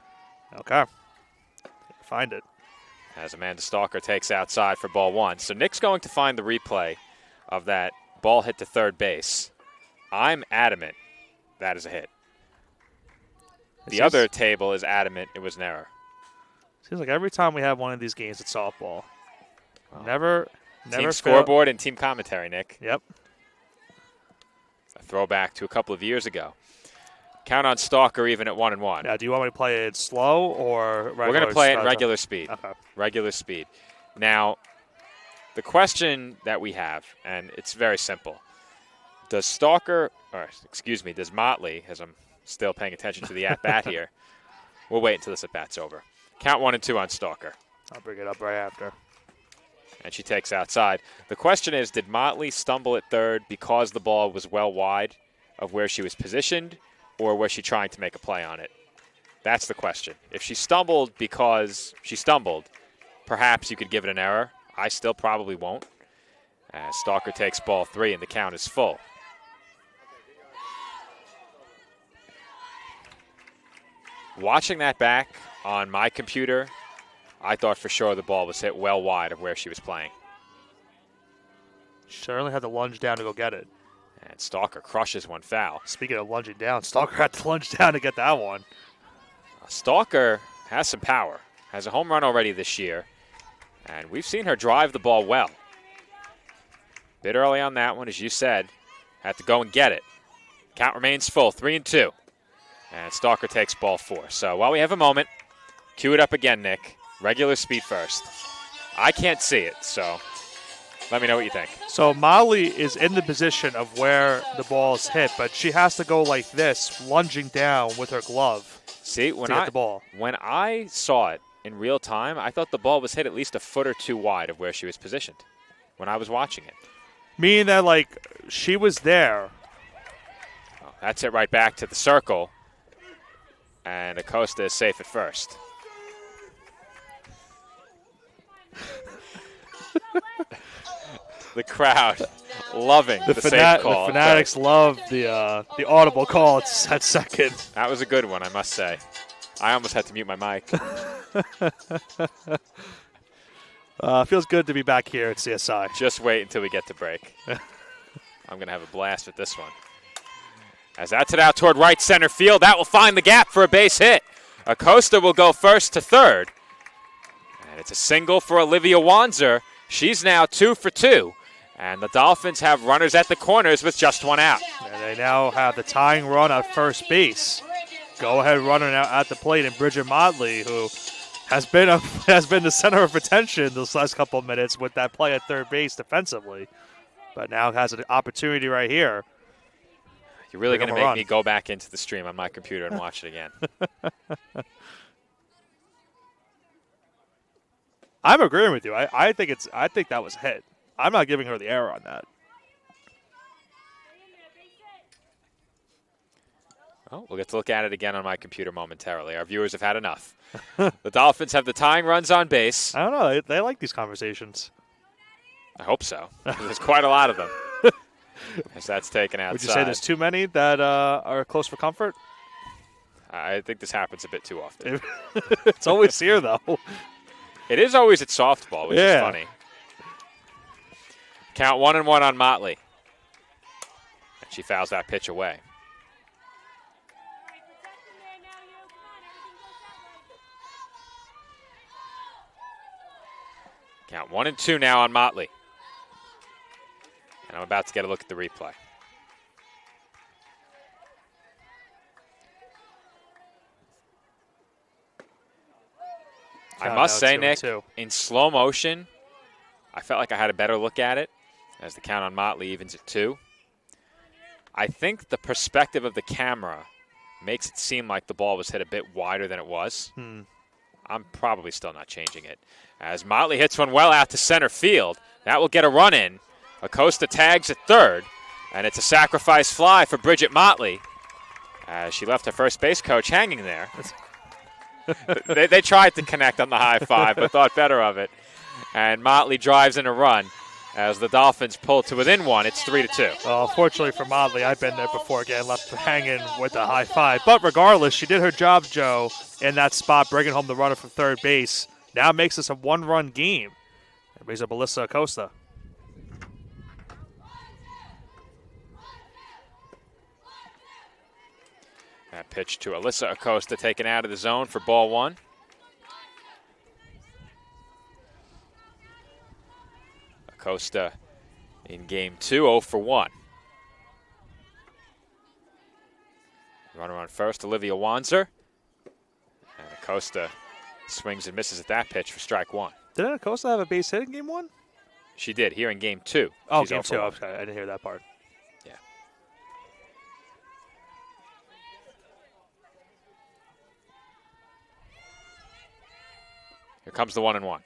Okay. Find it. As Amanda Stalker takes outside for ball one. So Nick's going to find the replay of that ball hit to third base. I'm adamant that is a hit. The other table is adamant it was an error. Seems like every time we have one of these games, it's softball. Never Team fail. scoreboard and team commentary, Nick. Yep. A throwback to a couple of years ago. Count on Stalker even at 1-1. Now, do you want me to play it slow or regular? We're going to play it in regular speed. Okay. Regular speed. Now, the question that we have, and it's very simple. Does Motley, as I'm still paying attention to the at-bat here, we'll wait until this at-bat's over. Count 1 and 2 on Stalker. I'll bring it up right after. And she takes outside. The question is, did Motley stumble at third because the ball was well wide of where she was positioned, or was she trying to make a play on it? That's the question. If she stumbled because she stumbled, perhaps you could give it an error. I still probably won't. As Stalker takes ball 3 and the count is full. Watching that back on my computer, I thought for sure the ball was hit well wide of where she was playing. Certainly had to lunge down to go get it. And Stalker crushes one foul. Speaking of lunging down, Stalker had to lunge down to get that one. Stalker has some power. Has a home run already this year. And we've seen her drive the ball well. Bit early on that one, as you said. Had to go and get it. Count remains full, 3 and 2. And Stalker takes ball 4. So while we have a moment, cue it up again, Nick. Regular speed first. I can't see it, so let me know what you think. So Molly is in the position of where the ball is hit, but she has to go like this, lunging down with her glove. See, to get the ball. When I saw it in real time, I thought the ball was hit at least a foot or two wide of where she was positioned when I was watching it. Meaning that, like, she was there. Oh, that's it right back to the circle. And Acosta is safe at first. The crowd loving the safe call. The Fanatics love the audible call at second. That was a good one, I must say. I almost had to mute my mic. Feels good to be back here at CSI. Just wait until we get to break. I'm going to have a blast with this one. As that's it out toward right center field, that will find the gap for a base hit. Acosta will go first to third. And it's a single for Olivia Wanzer. She's now 2 for 2. And the Dolphins have runners at the corners with just one out. And they now have the tying run at first base. Go-ahead runner now at the plate, and Bridget Motley, who has been the center of attention those last couple of minutes with that play at third base defensively, but now has an opportunity right here. You're really going to make me go back into the stream on my computer and watch it again. I'm agreeing with you. I think that was hit. I'm not giving her the error on that. Well, we'll get to look at it again on my computer momentarily. Our viewers have had enough. The Dolphins have the tying runs on base. I don't know. They like these conversations. I hope so. There's quite a lot of them. As that's taken outside. Would you say there's too many that are close for comfort? I think this happens a bit too often. It's always here, though. It is always at softball, which is funny. Count 1-1 on Motley. And she fouls that pitch away. Count 1-2 now on Motley. And I'm about to get a look at the replay. I must say, Nick, in slow motion, I felt like I had a better look at it as the count on Motley evens at 2. I think the perspective of the camera makes it seem like the ball was hit a bit wider than it was. I'm probably still not changing it. As Motley hits one well out to center field, that will get a run in. Acosta tags at third, and it's a sacrifice fly for Bridget Motley as she left her first base coach hanging there. They tried to connect on the high five, but thought better of it. And Motley drives in a run as the Dolphins pull to within one. It's 3-2. Well, fortunately for Motley, I've been there before, getting left hanging with the high five. But regardless, she did her job, Joe, in that spot, bringing home the runner from third base. Now it makes this a one-run game. It brings up Alyssa Acosta. That pitch to Alyssa Acosta taken out of the zone for ball one. Acosta in game 2, 0 for 1. Runner on first, Olivia Wanzer. And Acosta swings and misses at that pitch for strike 1. Didn't Acosta have a base hit in game 1? She did here in game 2. Oh, She's game 2. 1. Okay, I didn't hear that part. Yeah. Here comes the 1-1.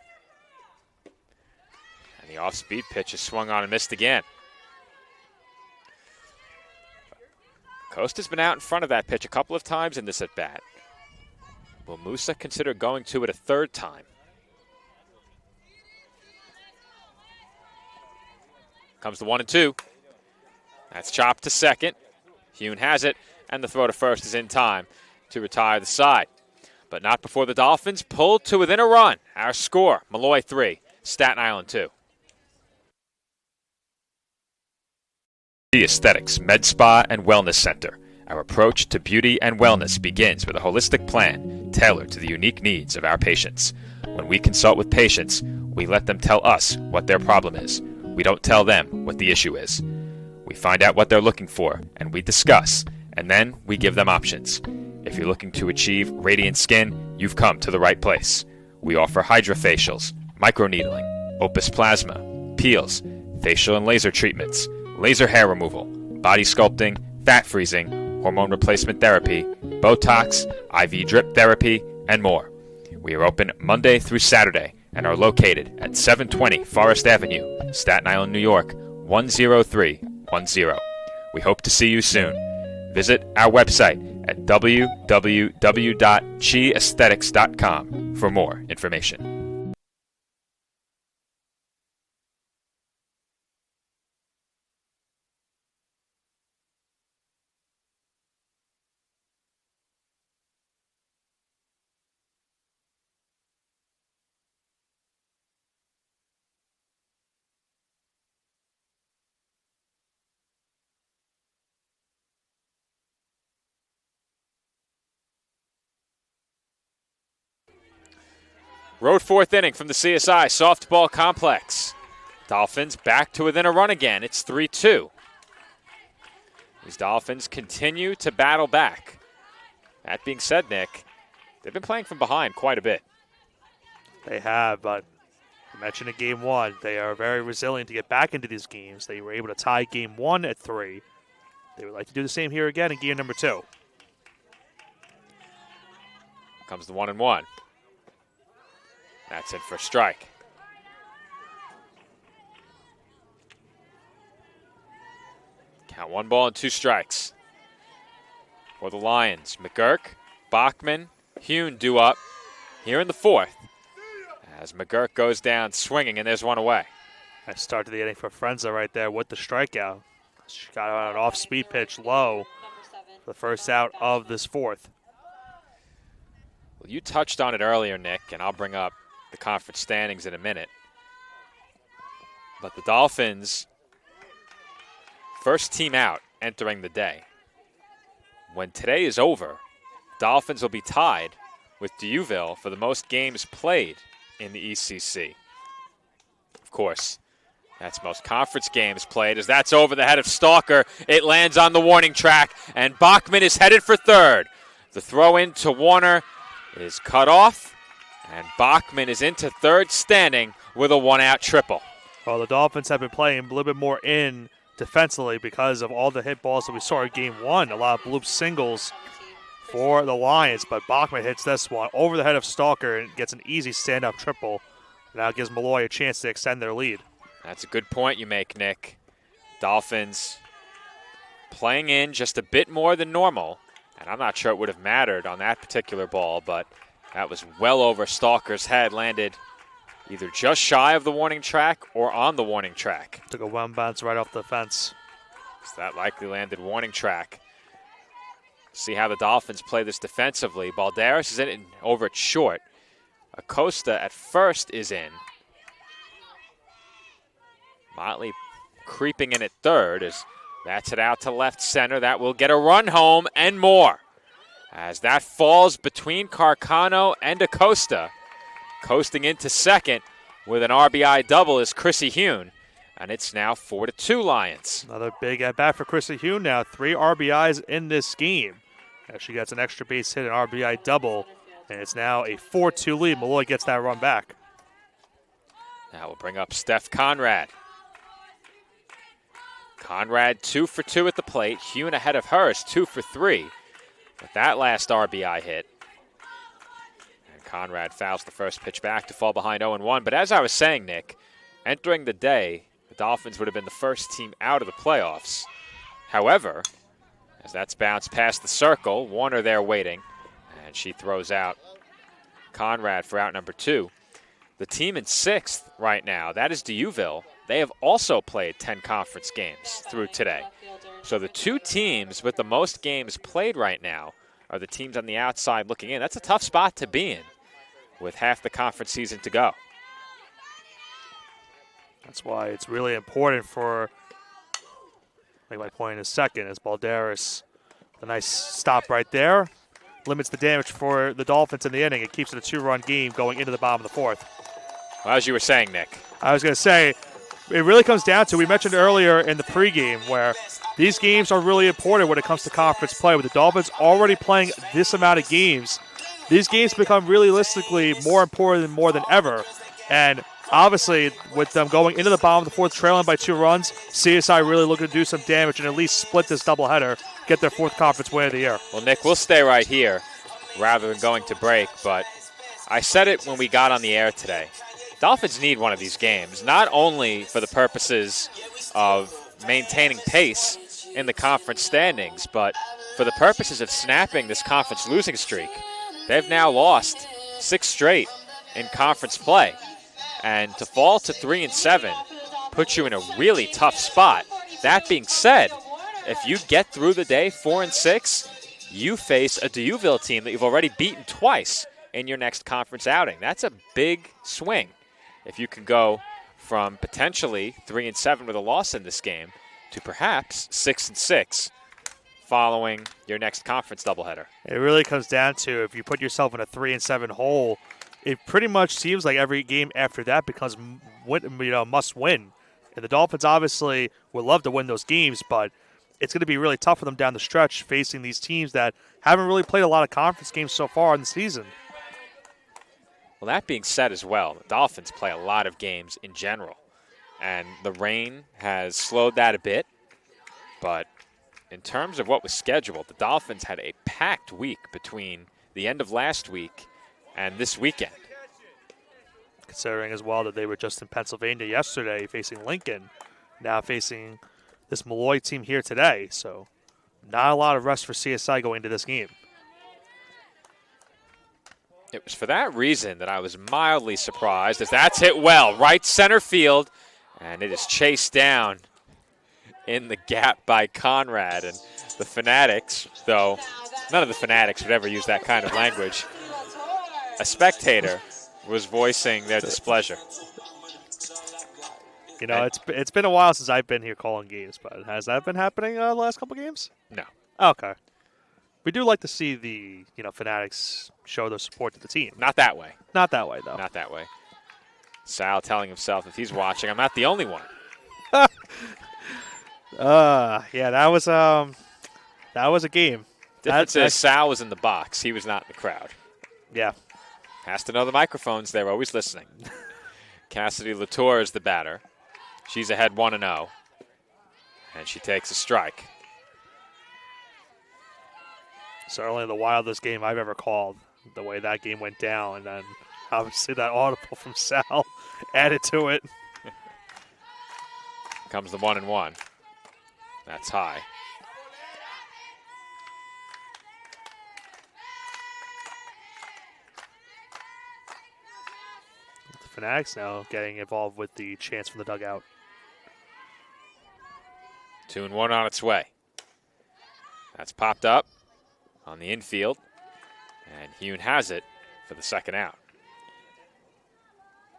And the off-speed pitch is swung on and missed again. Acosta's been out in front of that pitch a couple of times in this at-bat. Will Musa consider going to it a third time? Comes the 1-2. That's chopped to second. Hune has it, and the throw to first is in time to retire the side. But not before the Dolphins pulled to within a run. Our score, Molloy 3, Staten Island 2. The Aesthetics Med Spa and Wellness Center. Our approach to beauty and wellness begins with a holistic plan tailored to the unique needs of our patients. When we consult with patients, we let them tell us what their problem is. We don't tell them what the issue is. We find out what they're looking for, and we discuss, and then we give them options. If you're looking to achieve radiant skin, you've come to the right place. We offer hydrofacials, microneedling, Opus Plasma, peels, facial and laser treatments, laser hair removal, body sculpting, fat freezing, hormone replacement therapy, Botox, IV drip therapy, and more. We are open Monday through Saturday and are located at 720 Forest Avenue, Staten Island, New York, 10310. We hope to see you soon. Visit our website at www.chiaesthetics.com for more information. Road fourth inning from the CSI Softball Complex. Dolphins back to within a run again. It's 3-2. These Dolphins continue to battle back. That being said, Nick, they've been playing from behind quite a bit. They have, but I mentioned in game one, they are very resilient to get back into these games. They were able to tie game one at 3. They would like to do the same here again in game number 2. Comes the 1-1. That's it for a strike. Count 1 ball and 2 strikes. For the Lions, McGurk, Bachman, Hune due up here in the 4th. As McGurk goes down swinging, and there's one away. Nice start to the inning for Frenza right there with the strikeout. She got out an off-speed pitch low. The first out of this 4th. Well, you touched on it earlier, Nick, and I'll bring up the conference standings in a minute. But the Dolphins, first team out entering the day. When today is over, Dolphins will be tied with Deauville for the most games played in the ECC. Of course, that's most conference games played, as that's over the head of Stalker. It lands on the warning track, and Bachman is headed for third. The throw in to Warner is cut off, and Bachman is into third standing with a 1-out triple. Well, the Dolphins have been playing a little bit more in defensively because of all the hit balls that we saw in game 1. A lot of bloop singles for the Lions, but Bachman hits this one over the head of Stalker and gets an easy stand-up triple. Now gives Molloy a chance to extend their lead. That's a good point you make, Nick. Dolphins playing in just a bit more than normal, and I'm not sure it would have mattered on that particular ball, but that was well over Stalker's head, landed either just shy of the warning track or on the warning track. Took a one bounce right off the fence. So that likely landed warning track. See how the Dolphins play this defensively. Balderas is in it over at short. Acosta at first is in. Motley creeping in at third as that's it out to left center. That will get a run home and more. As that falls between Carcano and Acosta. Coasting into second with an RBI double is Chrissy Hune. And it's now 4-2 Lions. Another big at-bat for Chrissy Hune now. 3 RBIs in this game. As she gets an extra base hit, an RBI double. And it's now a 4-2 lead. Molloy gets that run back. That will bring up Steph Conrad. Conrad 2 for 2 at the plate. Hune ahead of her is 2 for 3 with that last RBI hit. And Conrad fouls the first pitch back to fall behind 0-1. But as I was saying, Nick, entering the day, the Dolphins would have been the first team out of the playoffs. However, as that's bounced past the circle, Warner there waiting, and she throws out Conrad for out number 2. The team in 6th right now, that is Deauville. They have also played 10 conference games through today. So the 2 teams with the most games played right now are the teams on the outside looking in. That's a tough spot to be in with half the conference season to go. That's why it's really important for, make my point in a second, as Balderas, a nice stop right there, limits the damage for the Dolphins in the inning. It keeps it a 2-run game going into the bottom of the 4th. Well, as you were saying, Nick. I was going to say, it really comes down to, we mentioned earlier in the pregame, where these games are really important when it comes to conference play. With the Dolphins already playing this amount of games, these games become realistically more important more than ever. And obviously, with them going into the bottom of the 4th, trailing by 2 runs, CSI really looking to do some damage and at least split this doubleheader, get their 4th conference win of the year. Well, Nick, we'll stay right here rather than going to break, but I said it when we got on the air today. Dolphins need one of these games, not only for the purposes of maintaining pace in the conference standings, but for the purposes of snapping this conference losing streak. They've now lost 6 straight in conference play. And to fall to 3-7 puts you in a really tough spot. That being said, if you get through the day 4-6, you face a Deauville team that you've already beaten twice in your next conference outing. That's a big swing. If you can go from potentially 3-7 with a loss in this game to perhaps 6-6 following your next conference doubleheader. It really comes down to, if you put yourself in a 3-7 hole, it pretty much seems like every game after that becomes must win. And the Dolphins obviously would love to win those games, but it's going to be really tough for them down the stretch facing these teams that haven't really played a lot of conference games so far in the season. Well, that being said as well, the Dolphins play a lot of games in general, and the rain has slowed that a bit. But in terms of what was scheduled, the Dolphins had a packed week between the end of last week and this weekend. Considering as well that they were just in Pennsylvania yesterday facing Lincoln, now facing this Molloy team here today. So not a lot of rest for CSI going into this game. It was for that reason that I was mildly surprised, as that's hit well, right center field, and it is chased down in the gap by Conrad. And the Fanatics, though none of the Fanatics would ever use that kind of language, a spectator was voicing their displeasure. You know, it's been a while since I've been here calling games, but has that been happening the last couple games? No. Okay. We do like to see the Fanatics show their support to the team. Not that way. Not that way, though. Not that way. Sal telling himself if he's watching, I'm not the only one. Yeah, that was a game. Difference is Sal was in the box. He was not in the crowd. Yeah. Has to know the microphones. They're always listening. Cassidy Latour is the batter. She's ahead 1-0. And she takes a strike. Certainly the wildest game I've ever called, the way that game went down. And then obviously that audible from Sal added to it. Comes the 1-1. That's high. The Fanatics now getting involved with the chance from the dugout. 2-1 on its way. That's popped up on the infield, and Hune has it for the second out.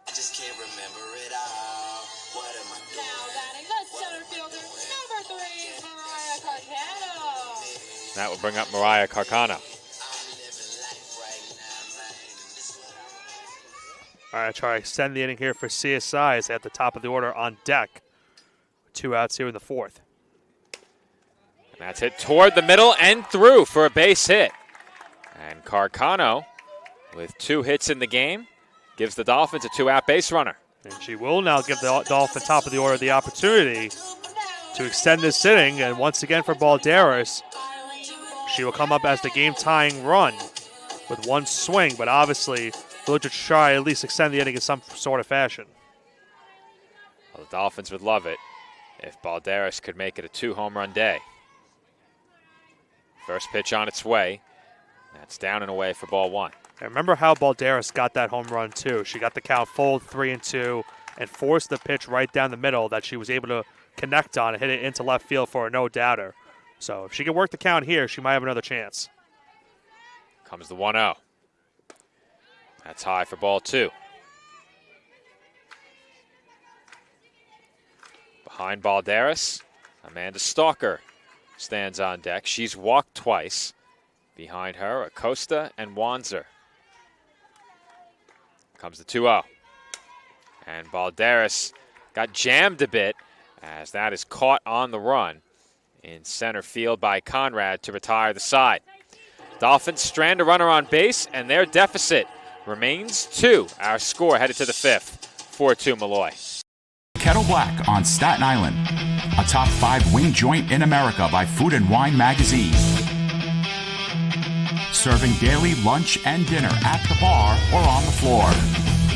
I just can't remember it all. What am I doing? Now batting the center fielder, number 3, Mariah Carcano. That will bring up Mariah Carcano. All right, try to extend the inning here for CSI as at the top of the order on deck. 2 outs here in the fourth. And that's hit toward the middle and through for a base hit. And Carcano, with 2 hits in the game, gives the Dolphins a 2-out base runner. And she will now give the Dolphin top of the order the opportunity to extend this inning. And once again for Balderas, she will come up as the game-tying run with 1 swing. But obviously, they'll just try at least extend the inning in some sort of fashion. Well, the Dolphins would love it if Balderas could make it a 2-home-run day. First pitch on its way. That's down and away for ball 1. I remember how Balderas got that home run, too. She got the count full 3-2 and forced the pitch right down the middle that she was able to connect on and hit it into left field for a no-doubter. So if she can work the count here, she might have another chance. Comes the 1-0. That's high for ball 2. Behind Balderas, Amanda Stalker stands on deck. She's walked twice. Behind her, Acosta and Wanzer. Comes the 2-0. And Balderas got jammed a bit as that is caught on the run in center field by Conrad to retire the side. Dolphins strand a runner on base, and their deficit remains 2. Our score headed to the 5th, 4-2 Molloy. Kettle Black on Staten Island, a top 5 wing joint in America by Food and Wine magazine. Serving daily lunch and dinner at the bar or on the floor.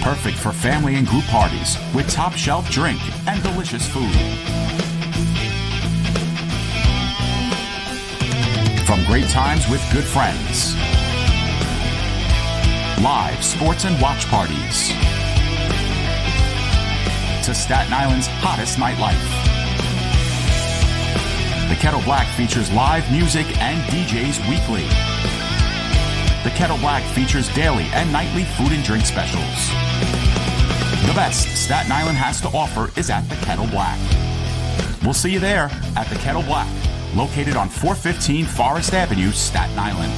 Perfect for family and group parties with top shelf drink and delicious food. From great times with good friends. Live sports and watch parties. To Staten Island's hottest nightlife. The Kettle Black features live music and DJs weekly. The Kettle Black features daily and nightly food and drink specials. The best Staten Island has to offer is at the Kettle Black. We'll see you there at the Kettle Black, located on 415 Forest Avenue, Staten Island.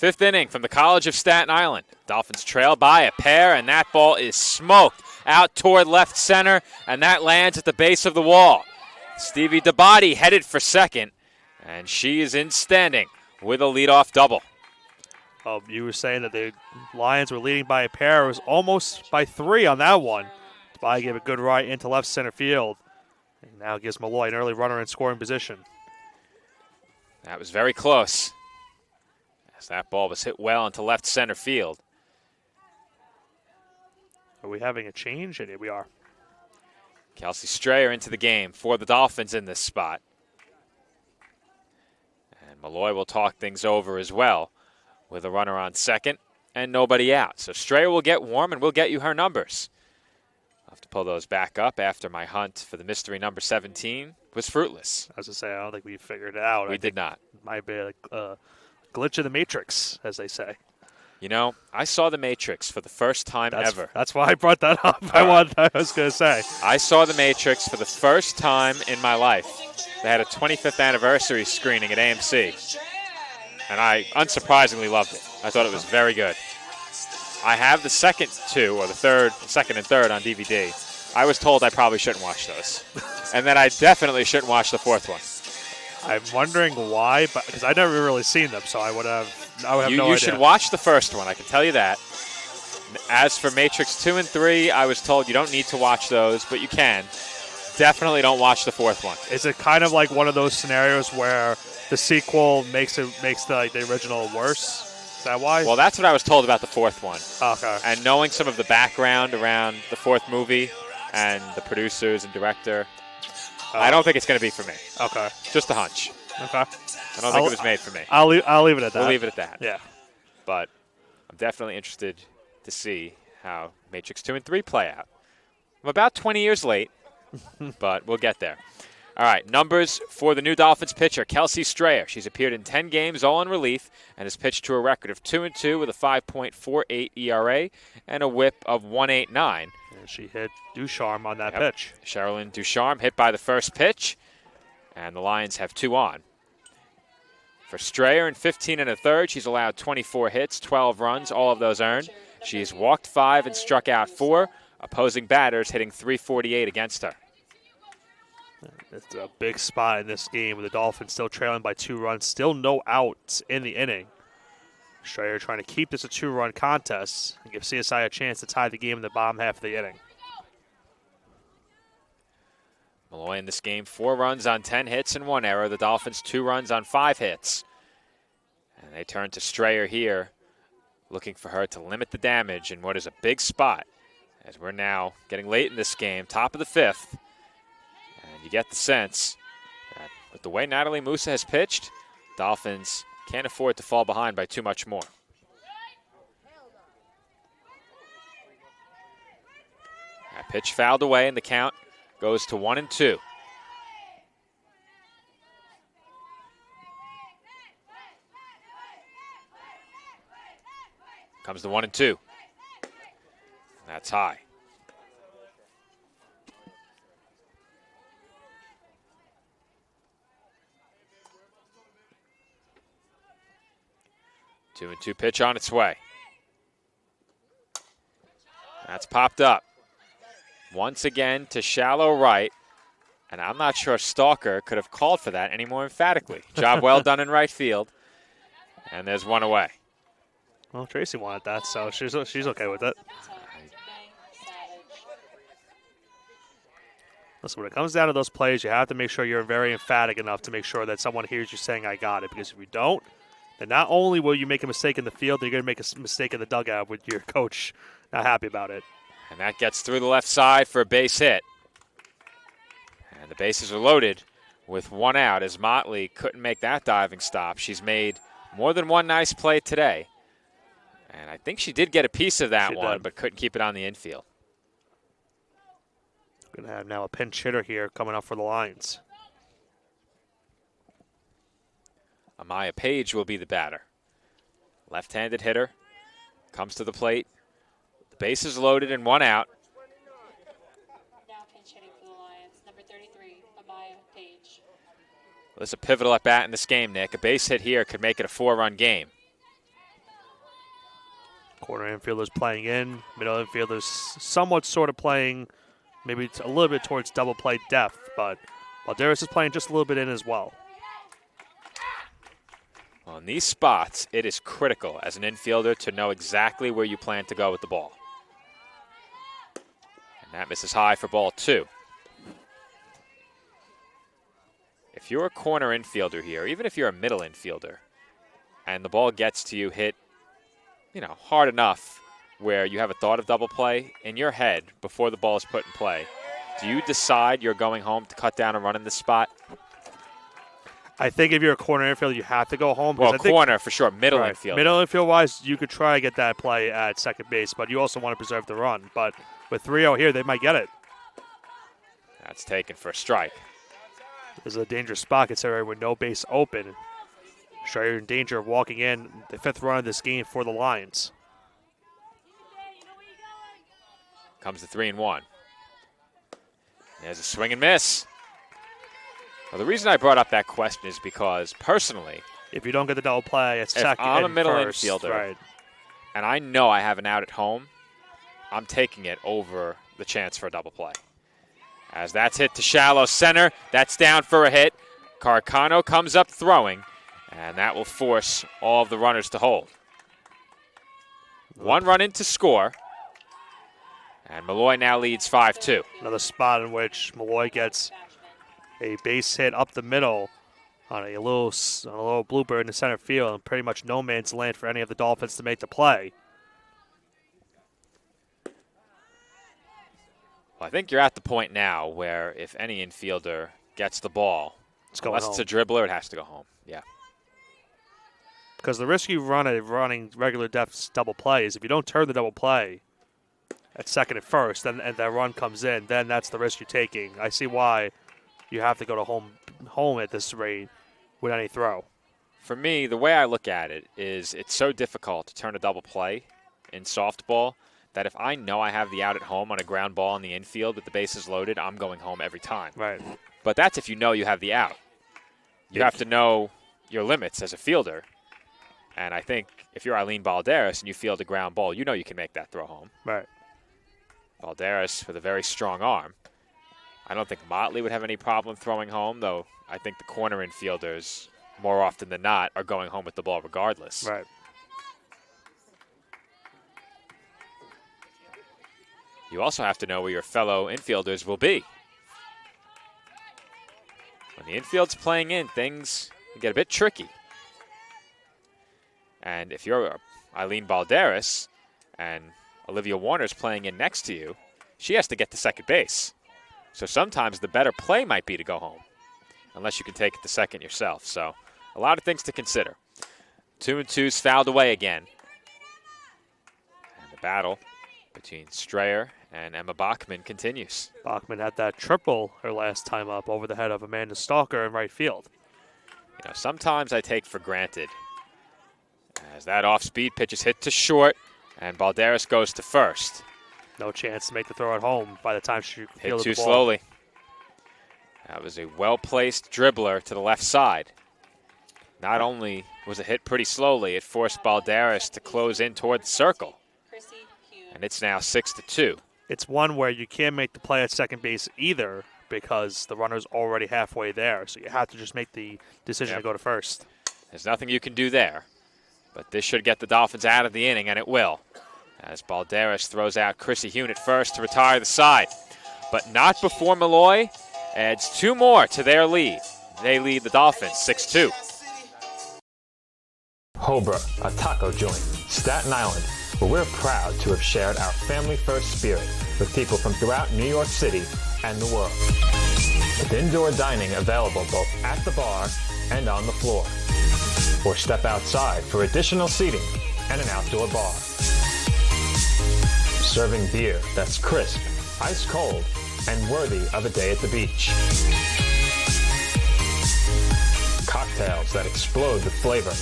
Fifth inning from the College of Staten Island. Dolphins trail by a pair, and that ball is smoked out toward left center, and that lands at the base of the wall. Stevie DeBody headed for second, and she is in standing with a leadoff double. You were saying that the Lions were leading by a pair. It was almost by 3 on that one. DeBody gave a good right into left center field, and now gives Molloy an early runner in scoring position. That was very close, as that ball was hit well into left center field. Are we having a change? And here we are. Kelsey Strayer into the game for the Dolphins in this spot. And Molloy will talk things over as well with a runner on second and nobody out. So Strayer will get warm and we'll get you her numbers. I'll have to pull those back up after my hunt for the mystery number 17 was fruitless. I was going to say, I don't think we figured it out. We did not. It might be a glitch in the matrix, as they say. You know, I saw The Matrix for the first time ever. That's why I brought that up. I was going to say. I saw The Matrix for the first time in my life. They had a 25th anniversary screening at AMC. And I unsurprisingly loved it. I thought it was very good. I have the second and third on DVD. I was told I probably shouldn't watch those. And then I definitely shouldn't watch the fourth one. I'm wondering why, because I've never really seen them, so I would have no idea. You should watch the first one, I can tell you that. As for Matrix 2 and 3, I was told you don't need to watch those, but you can. Definitely don't watch the fourth one. Is it kind of like one of those scenarios where the sequel makes the original worse? Is that why? Well, that's what I was told about the fourth one. Okay. And knowing some of the background around the fourth movie and the producers and director, I don't think it's going to be for me. Okay. Just a hunch. Okay. I don't think it was made for me. I'll leave it at that. We'll leave it at that. Yeah. But I'm definitely interested to see how Matrix 2 and 3 play out. I'm about 20 years late, but we'll get there. All right, numbers for the new Dolphins pitcher, Kelsey Strayer. She's appeared in 10 games, all in relief, and has pitched to a record of 2-2 with a 5.48 ERA and a whip of 1.89. And she hit Ducharme on that pitch. Sherilyn Ducharme hit by the first pitch, and the Lions have 2 on. For Strayer in 15 1/3, she's allowed 24 hits, 12 runs, all of those earned. She's walked 5 and struck out 4, opposing batters hitting .348 against her. It's a big spot in this game with the Dolphins still trailing by 2 runs, still no outs in the inning. Strayer trying to keep this a 2-run contest and give CSI a chance to tie the game in the bottom half of the inning. Molloy in this game, 4 runs on 10 hits and 1 error. The Dolphins 2 runs on 5 hits. And they turn to Strayer here, looking for her to limit the damage in what is a big spot, as we're now getting late in this game, top of the 5th. And you get the sense that with the way Natalie Musa has pitched, Dolphins can't afford to fall behind by too much more. That pitch fouled away, and the count goes to 1-2. Comes to 1-2. That's high. Two and 2 pitch on its way. That's popped up. Once again to shallow right. And I'm not sure Stalker could have called for that any more emphatically. Job well done in right field. And there's 1 away. Well, Tracy wanted that, so she's okay with it. Listen, when it comes down to those plays, you have to make sure you're very emphatic enough to make sure that someone hears you saying, I got it. Because if you don't, then not only will you make a mistake in the field, you're going to make a mistake in the dugout with your coach not happy about it. And that gets through the left side for a base hit. And the bases are loaded with 1 out as Motley couldn't make that diving stop. She's made more than one nice play today. And I think she did get a piece of that one, but couldn't keep it on the infield. Going to have now a pinch hitter here coming up for the Lions. Amaya Page will be the batter. Left-handed hitter. Comes to the plate. The base is loaded and 1 out. Now pinch hitting for the Lions, number 33, Amaya Page. Well, this is a pivotal at bat in this game, Nick. A base hit here could make it a 4-run game. Corner infielders playing in. Middle infielders somewhat sort of playing maybe a little bit towards double play depth, but Balderas is playing just a little bit in as well. On these spots, it is critical as an infielder to know exactly where you plan to go with the ball. And that misses high for ball 2. If you're a corner infielder here, even if you're a middle infielder, and the ball gets to you hit, hard enough where you have a thought of double play, in your head, before the ball is put in play, do you decide you're going home to cut down a run in this spot? I think if you're a corner infielder, you have to go home. Well, corner for sure. Middle infield. Middle infield-wise, you could try to get that play at second base, but you also want to preserve the run. But with 3-0 here, they might get it. That's taken for a strike. This is a dangerous spot considering with no base open. Strayer in danger of walking in the 5th run of this game for the Lions. Comes the 3-1. There's a swing and miss. Well, the reason I brought up that question is because, personally, if you don't get the double play, it's second. If I'm a middle first, infielder, right, and I know I have an out at home, I'm taking it over the chance for a double play. As that's hit to shallow center, that's down for a hit. Carcano comes up throwing, and that will force all of the runners to hold. 1 run in to score, and Molloy now leads 5-2. Another spot in which Molloy gets a base hit up the middle on a little blooper in the center field, and pretty much no man's land for any of the Dolphins to make the play. Well, I think you're at the point now where if any infielder gets the ball, unless it's a dribbler, it has to go home. Yeah. Because the risk you run at running regular depth double play is if you don't turn the double play at second and first, and that run comes in, then that's the risk you're taking. I see why you have to go to home at this rate with any throw. For me, the way I look at it is it's so difficult to turn a double play in softball that if I know I have the out at home on a ground ball in the infield with the bases loaded, I'm going home every time. Right. But that's if you know you have the out. You have to know your limits as a fielder. And I think if you're Eileen Balderas and you field a ground ball, you know you can make that throw home. Right. Balderas with a very strong arm. I don't think Motley would have any problem throwing home, though I think the corner infielders, more often than not, are going home with the ball regardless. Right. You also have to know where your fellow infielders will be. When the infield's playing in, things get a bit tricky. And if you're Eileen Balderas and Olivia Warner's playing in next to you, she has to get to second base. So sometimes the better play might be to go home, unless you can take it to second yourself. So a lot of things to consider. 2-2's fouled away again. And the battle between Strayer and Emma Bachman continues. Bachman had that triple her last time up over the head of Amanda Stalker in right field. Sometimes I take for granted as that off-speed pitch is hit to short, and Balderas goes to first. No chance to make the throw at home by the time she hit fielded too the ball. slowly. That was a well-placed dribbler to the left side. Not only was it hit pretty slowly, it forced Balderas to close in toward the circle. And it's now 6-2. It's one where you can't make the play at second base either because the runner's already halfway there. So you have to just make the decision to go to first. There's nothing you can do there. But this should get the Dolphins out of the inning, and it will. As Balderas throws out Chrissy Hune at first to retire the side. But not before Molloy adds 2 more to their lead. They lead the Dolphins 6-2. Hobra, a taco joint, Staten Island, where we're proud to have shared our family-first spirit with people from throughout New York City and the world. With indoor dining available both at the bar and on the floor. Or step outside for additional seating and an outdoor bar. Serving beer that's crisp, ice cold, and worthy of a day at the beach. Cocktails that explode with flavor.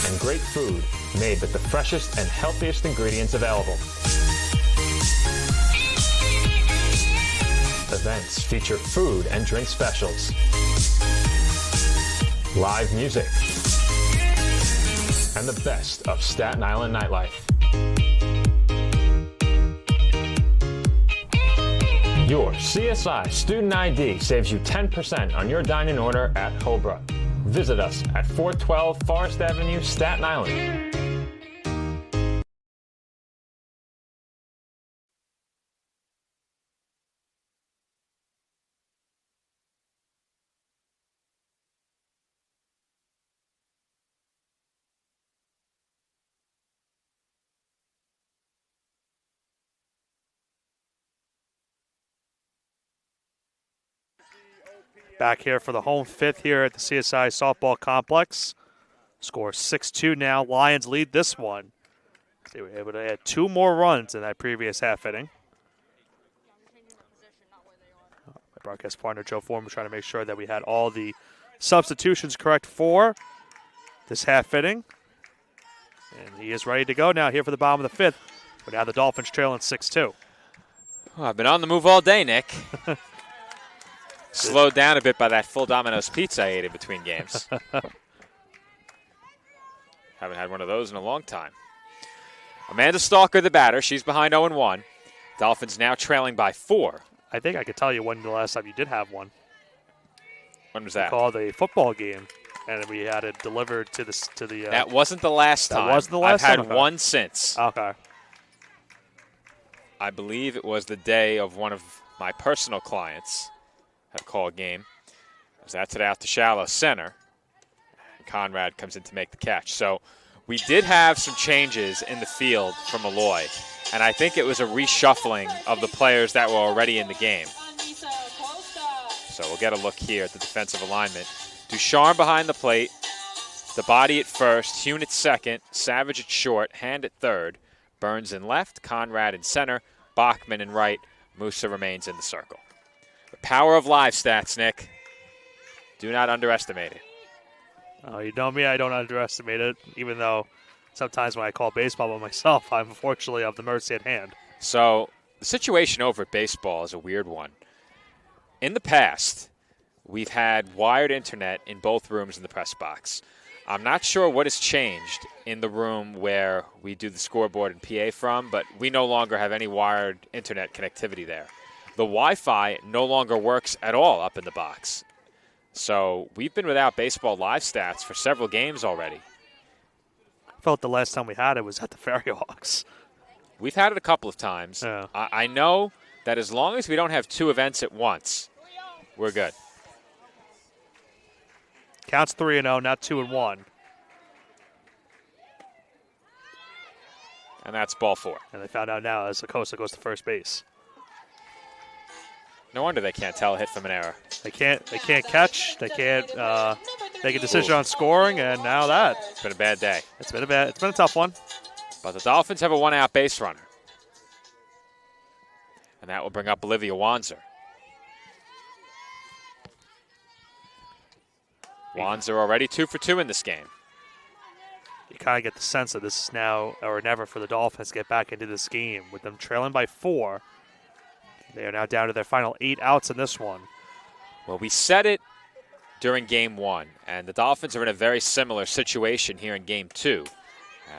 And great food made with the freshest and healthiest ingredients available. Events feature food and drink specials. Live music. and the best of Staten Island nightlife. Your CSI Student ID saves you 10% on your dining order at Hobra. Visit us at 412 Forest Avenue, Staten Island. Back here for the home fifth here at the CSI softball complex. Score 6-2 now. Lions lead this one. They were able to add 2 more runs in that previous half inning. My broadcast partner Joe Foreman was trying to make sure that we had all the substitutions correct for this half inning. And he is ready to go now here for the bottom of the fifth. But now the Dolphins trailing 6-2. Well, I've been on the move all day, Nick. Slowed down a bit by that full Domino's pizza I ate in between games. Haven't had one of those in a long time. Amanda Stalker, the batter. She's behind 0-1. Dolphins now trailing by 4. I think I could tell you when the last time you did have one. When was that? Called a football game, and we had it delivered to the. That wasn't the last time. That wasn't the last I've time? had one since. Okay. I believe it was the day of one of my personal clients had a call game. That's it out to shallow center. And Conrad comes in to make the catch. So we did have some changes in the field from Molloy, and I think it was a reshuffling of the players that were already in the game. So we'll get a look here at the defensive alignment. Ducharme behind the plate, the body at first, Hune at second, Savage at short, Hand at third, Burns in left, Conrad in center, Bachman in right, Musa remains in the circle. The power of live stats, Nick. Do not underestimate it. Oh, you know me, I don't underestimate it, even though sometimes when I call baseball by myself, I'm unfortunately of the mercy at hand. So the situation over at baseball is a weird one. In the past, we've had wired internet in both rooms in the press box. I'm not sure what has changed in the room where we do the scoreboard and PA from, but we no longer have any wired internet connectivity there. The Wi-Fi no longer works at all up in the box. So we've been without baseball live stats for several games already. I felt the last time we had it was at the Fairy Hawks. We've had it a couple of times. Yeah. I know that as long as we don't have 2 events at once, we're good. Counts 3-0, not 2-1. And that's ball 4. And they found out now as Acosta goes to first base. No wonder they can't tell a hit from an error. They can't catch. They can't make a decision on scoring, and now that. It's been a bad day. It's been a tough one. But the Dolphins have a 1-out base runner. And that will bring up Olivia Wanzer. Wanzer already 2 for 2 in this game. You kind of get the sense that this is now or never for the Dolphins to get back into this game. With them trailing by 4, they are now down to their final 8 outs in this one. Well, we said it during Game 1, and the Dolphins are in a very similar situation here in Game 2,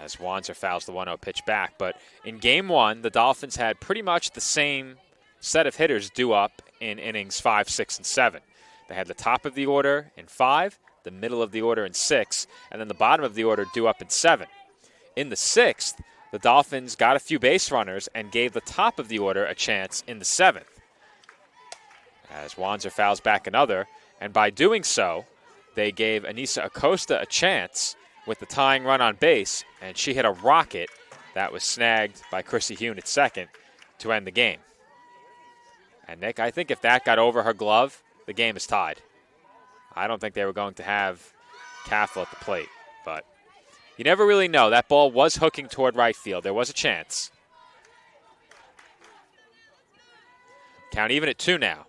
as Wanzer fouls the 1-0 pitch back. But in Game 1, the Dolphins had pretty much the same set of hitters due up in innings 5, 6, and 7. They had the top of the order in 5, the middle of the order in 6, and then the bottom of the order due up in 7. In the 6th, the Dolphins got a few base runners and gave the top of the order a chance in the 7th. As Wanzer fouls back another, and by doing so, they gave Anissa Acosta a chance with the tying run on base, and she hit a rocket that was snagged by Chrissy Hune at second to end the game. And Nick, I think if that got over her glove, the game is tied. I don't think they were going to have Caffel at the plate, but you never really know. That ball was hooking toward right field. There was a chance. Count even at 2 now.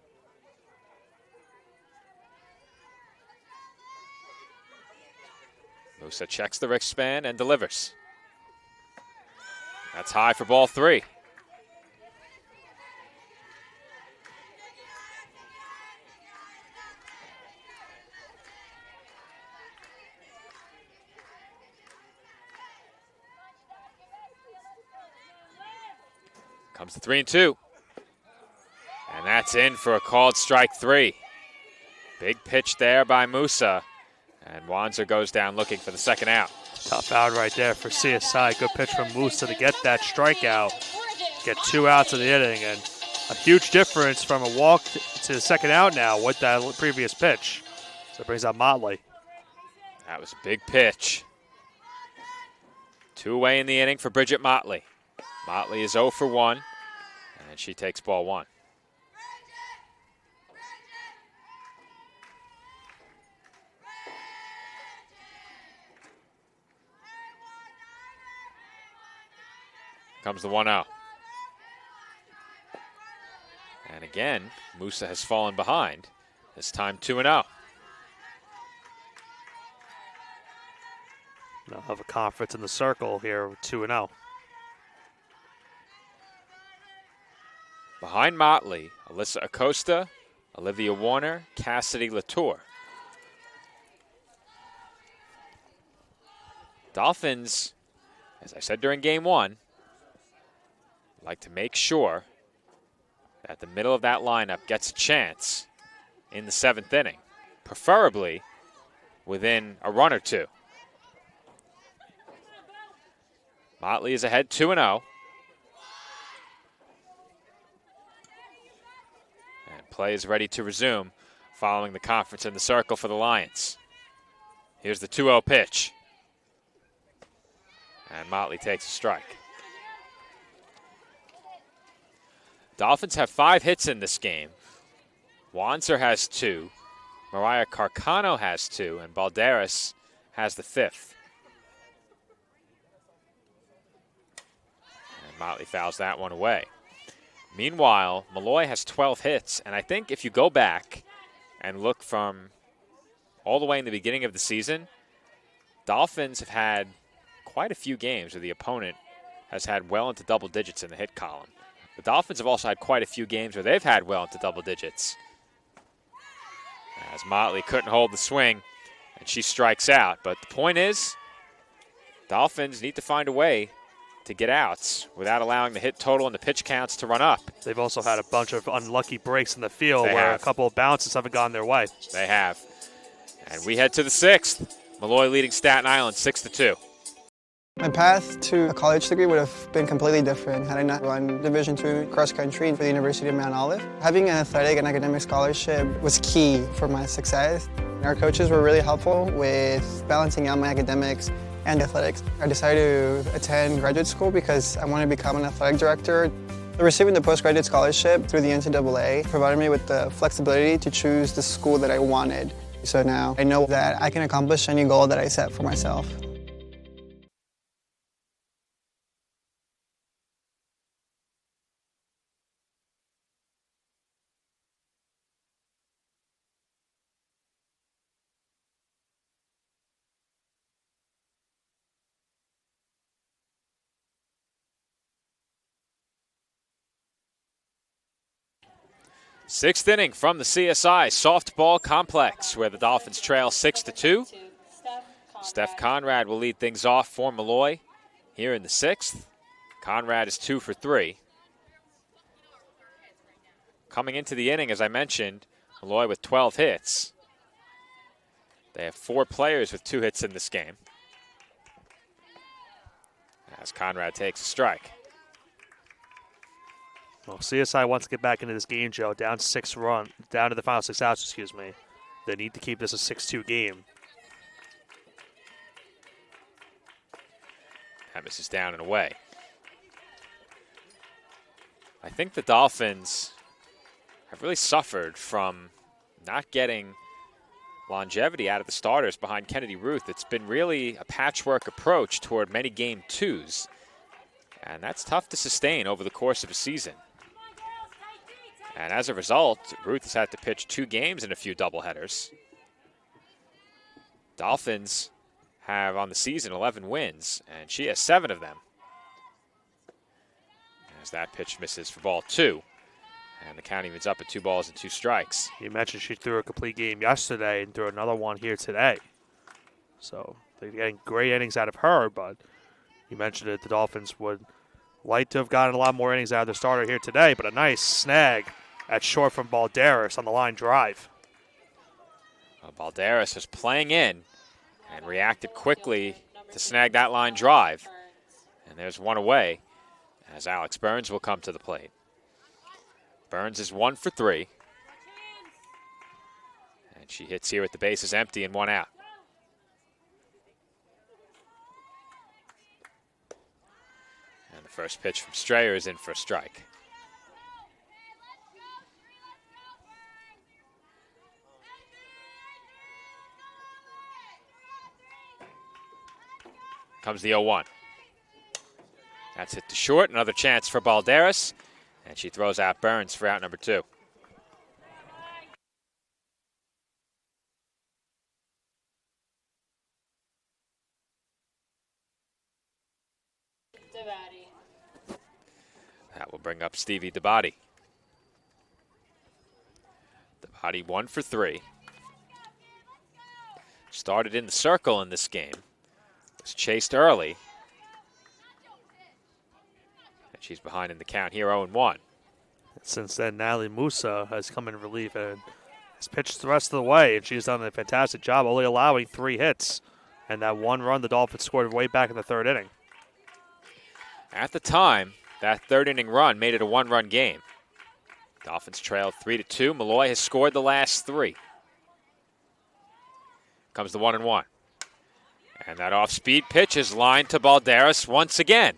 Musa checks the wristband and delivers. That's high for ball 3. Comes the 3-2. And that's in for a called strike 3. Big pitch there by Musa. And Wanzer goes down looking for the second out. Tough out right there for CSI. Good pitch from Musa to get that strikeout. Get 2 outs of the inning, and a huge difference from a walk to the second out now with that previous pitch. So it brings out Molloy. That was a big pitch. 2 away in the inning for Bridget Motley. Motley is 0 for 1, and she takes ball 1. Comes the 1-0. And again, Musa has fallen behind. This time 2-0. Now have a conference in the circle here with 2-0. Behind Motley, Alyssa Acosta, Olivia Warner, Cassidy Latour. Dolphins, as I said during game 1, like to make sure that the middle of that lineup gets a chance in the 7th inning, preferably within a run or 2. Motley is ahead 2-0. And play is ready to resume following the conference in the circle for the Lions. Here's the 2-0 pitch. And Motley takes a strike. Dolphins have 5 hits in this game. Wanzer has 2. Mariah Carcano has 2. And Balderas has the 5th. And Motley fouls that one away. Meanwhile, Molloy has 12 hits. And I think if you go back and look from all the way in the beginning of the season, Dolphins have had quite a few games where the opponent has had well into double digits in the hit column. The Dolphins have also had quite a few games where they've had well into double digits. As Motley couldn't hold the swing, and she strikes out. But the point is, Dolphins need to find a way to get outs without allowing the hit total and the pitch counts to run up. They've also had a bunch of unlucky breaks in the field They where have. a couple of bounces haven't gone their way. They have. And we head to the 6th. Molloy leading Staten Island 6-2. My path to a college degree would have been completely different had I not run Division II cross country for the University of Mount Olive. Having an athletic and academic scholarship was key for my success. Our coaches were really helpful with balancing out my academics and athletics. I decided to attend graduate school because I wanted to become an athletic director. Receiving the postgraduate scholarship through the NCAA provided me with the flexibility to choose the school that I wanted. So now I know that I can accomplish any goal that I set for myself. Sixth inning from the CSI softball complex where the Dolphins trail 6-2. Steph Conrad will lead things off for Molloy here in the 6th. Conrad is 2 for 3. Coming into the inning, as I mentioned, Molloy with 12 hits. They have 4 players with 2 hits in this game. As Conrad takes a strike. Well, CSI wants to get back into this game, Joe. Down to the final 6 outs, excuse me. They need to keep this a 6-2 game. That misses down and away. I think the Dolphins have really suffered from not getting longevity out of the starters behind Kennedy Ruth. It's been really a patchwork approach toward many game 2s. And that's tough to sustain over the course of a season. And as a result, Ruth has had to pitch 2 games in a few doubleheaders. Dolphins have on the season 11 wins, and she has 7 of them. As that pitch misses for ball 2. And the count evens up at 2 balls and 2 strikes. You mentioned she threw a complete game yesterday and threw another one here today. So they're getting great innings out of her, but you mentioned that the Dolphins would Light to have gotten a lot more innings out of the starter here today, but a nice snag at short from Balderas on the line drive. Balderas is playing in and reacted quickly to snag that line drive. And there's one away as Alex Burns will come to the plate. Burns is 1 for 3. And she hits here with the bases empty and 1 out. And the first pitch from Strayer is in for a strike. Comes the 0-1. That's hit to short. Another chance for Balderas. And she throws out Burns for out number 2. That will bring up Stevie Dabati. Dabati 1 for 3. Started in the circle in this game. Was chased early. And she's behind in the count here, 0-1. Since then, Natalie Musa has come in relief and has pitched the rest of the way, and she's done a fantastic job, only allowing 3 hits. And that 1 run the Dolphins scored way back in the 3rd inning. At the time, that 3rd inning run made it a 1-run game. Dolphins trailed 3-2. Molloy has scored the last 3. Comes the 1-1. And that off-speed pitch is lined to Balderas once again.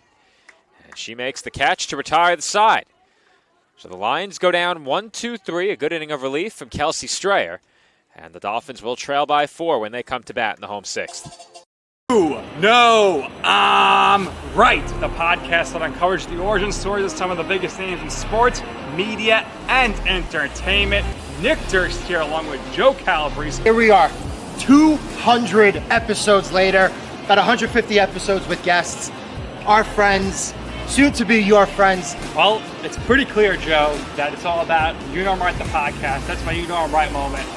And she makes the catch to retire the side. So the Lions go down 1-2-3, a good inning of relief from Kelsey Strayer. And the Dolphins will trail by 4 when they come to bat in the home 6th. No, I'm right. The podcast that uncovers the origin stories of some of the biggest names in sports, media, and entertainment. Nick Durst here along with Joe Calabrese. Here we are, 200 episodes later, about 150 episodes with guests, our friends, soon to be your friends. Well, it's pretty clear, Joe, that it's all about You Know I'm Right, the podcast. That's my You Know I'm Right moment.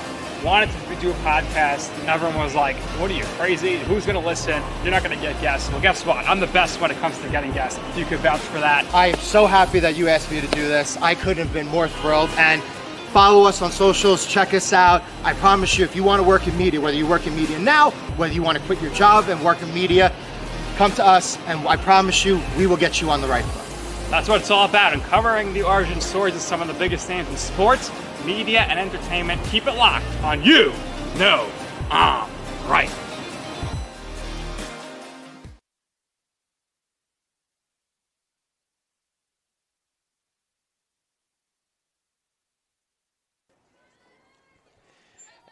Wanted to do a podcast, and everyone was like, what are you, crazy? Who's going to listen? You're not going to get guests. Well, guess what? I'm the best when it comes to getting guests. You could vouch for that. I am so happy that you asked me to do this. I couldn't have been more thrilled. And follow us on socials, check us out. I promise you, if you want to work in media, whether you work in media now, whether you want to quit your job and work in media, come to us, and I promise you, we will get you on the right foot. That's what it's all about, uncovering the origin stories of some of the biggest names in sports, media, and entertainment. Keep it locked on You Know I'm Right.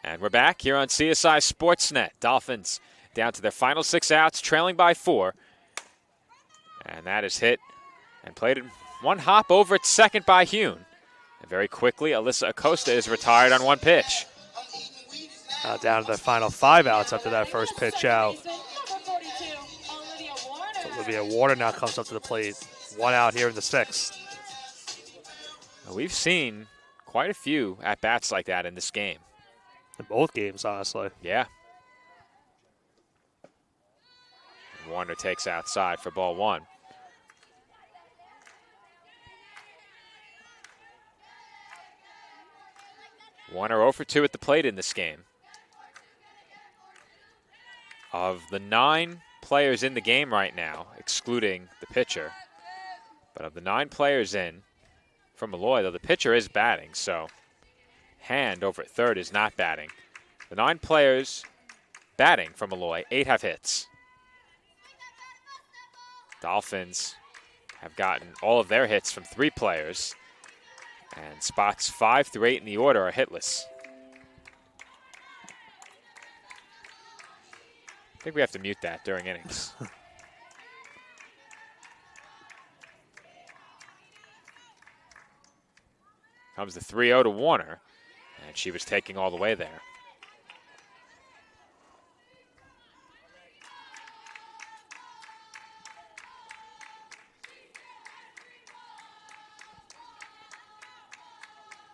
And we're back here on CSI Sportsnet. Dolphins down to their final 6 outs, trailing by 4. And that is hit and played in 1 hop over at second by Hune. And very quickly, Alyssa Acosta is retired on 1 pitch. Down to the final 5 outs after that first pitch out. Olivia Warner now comes up to the plate. 1 out here in the 6th. We've seen quite a few at-bats like that in this game. In both games, honestly. Yeah. And Warner takes outside for ball 1. Warner 0 for 2 at the plate in this game. Of the 9 players in the game right now, excluding the pitcher, but of the 9 players in from Molloy, though the pitcher is batting, so Hand over at third is not batting. The 9 players batting from Molloy, 8 have hits. Dolphins have gotten all of their hits from 3 players, and spots 5 through 8 in the order are hitless. I think we have to mute that during innings. Comes the 3-0 to Warner, and she was taking all the way there.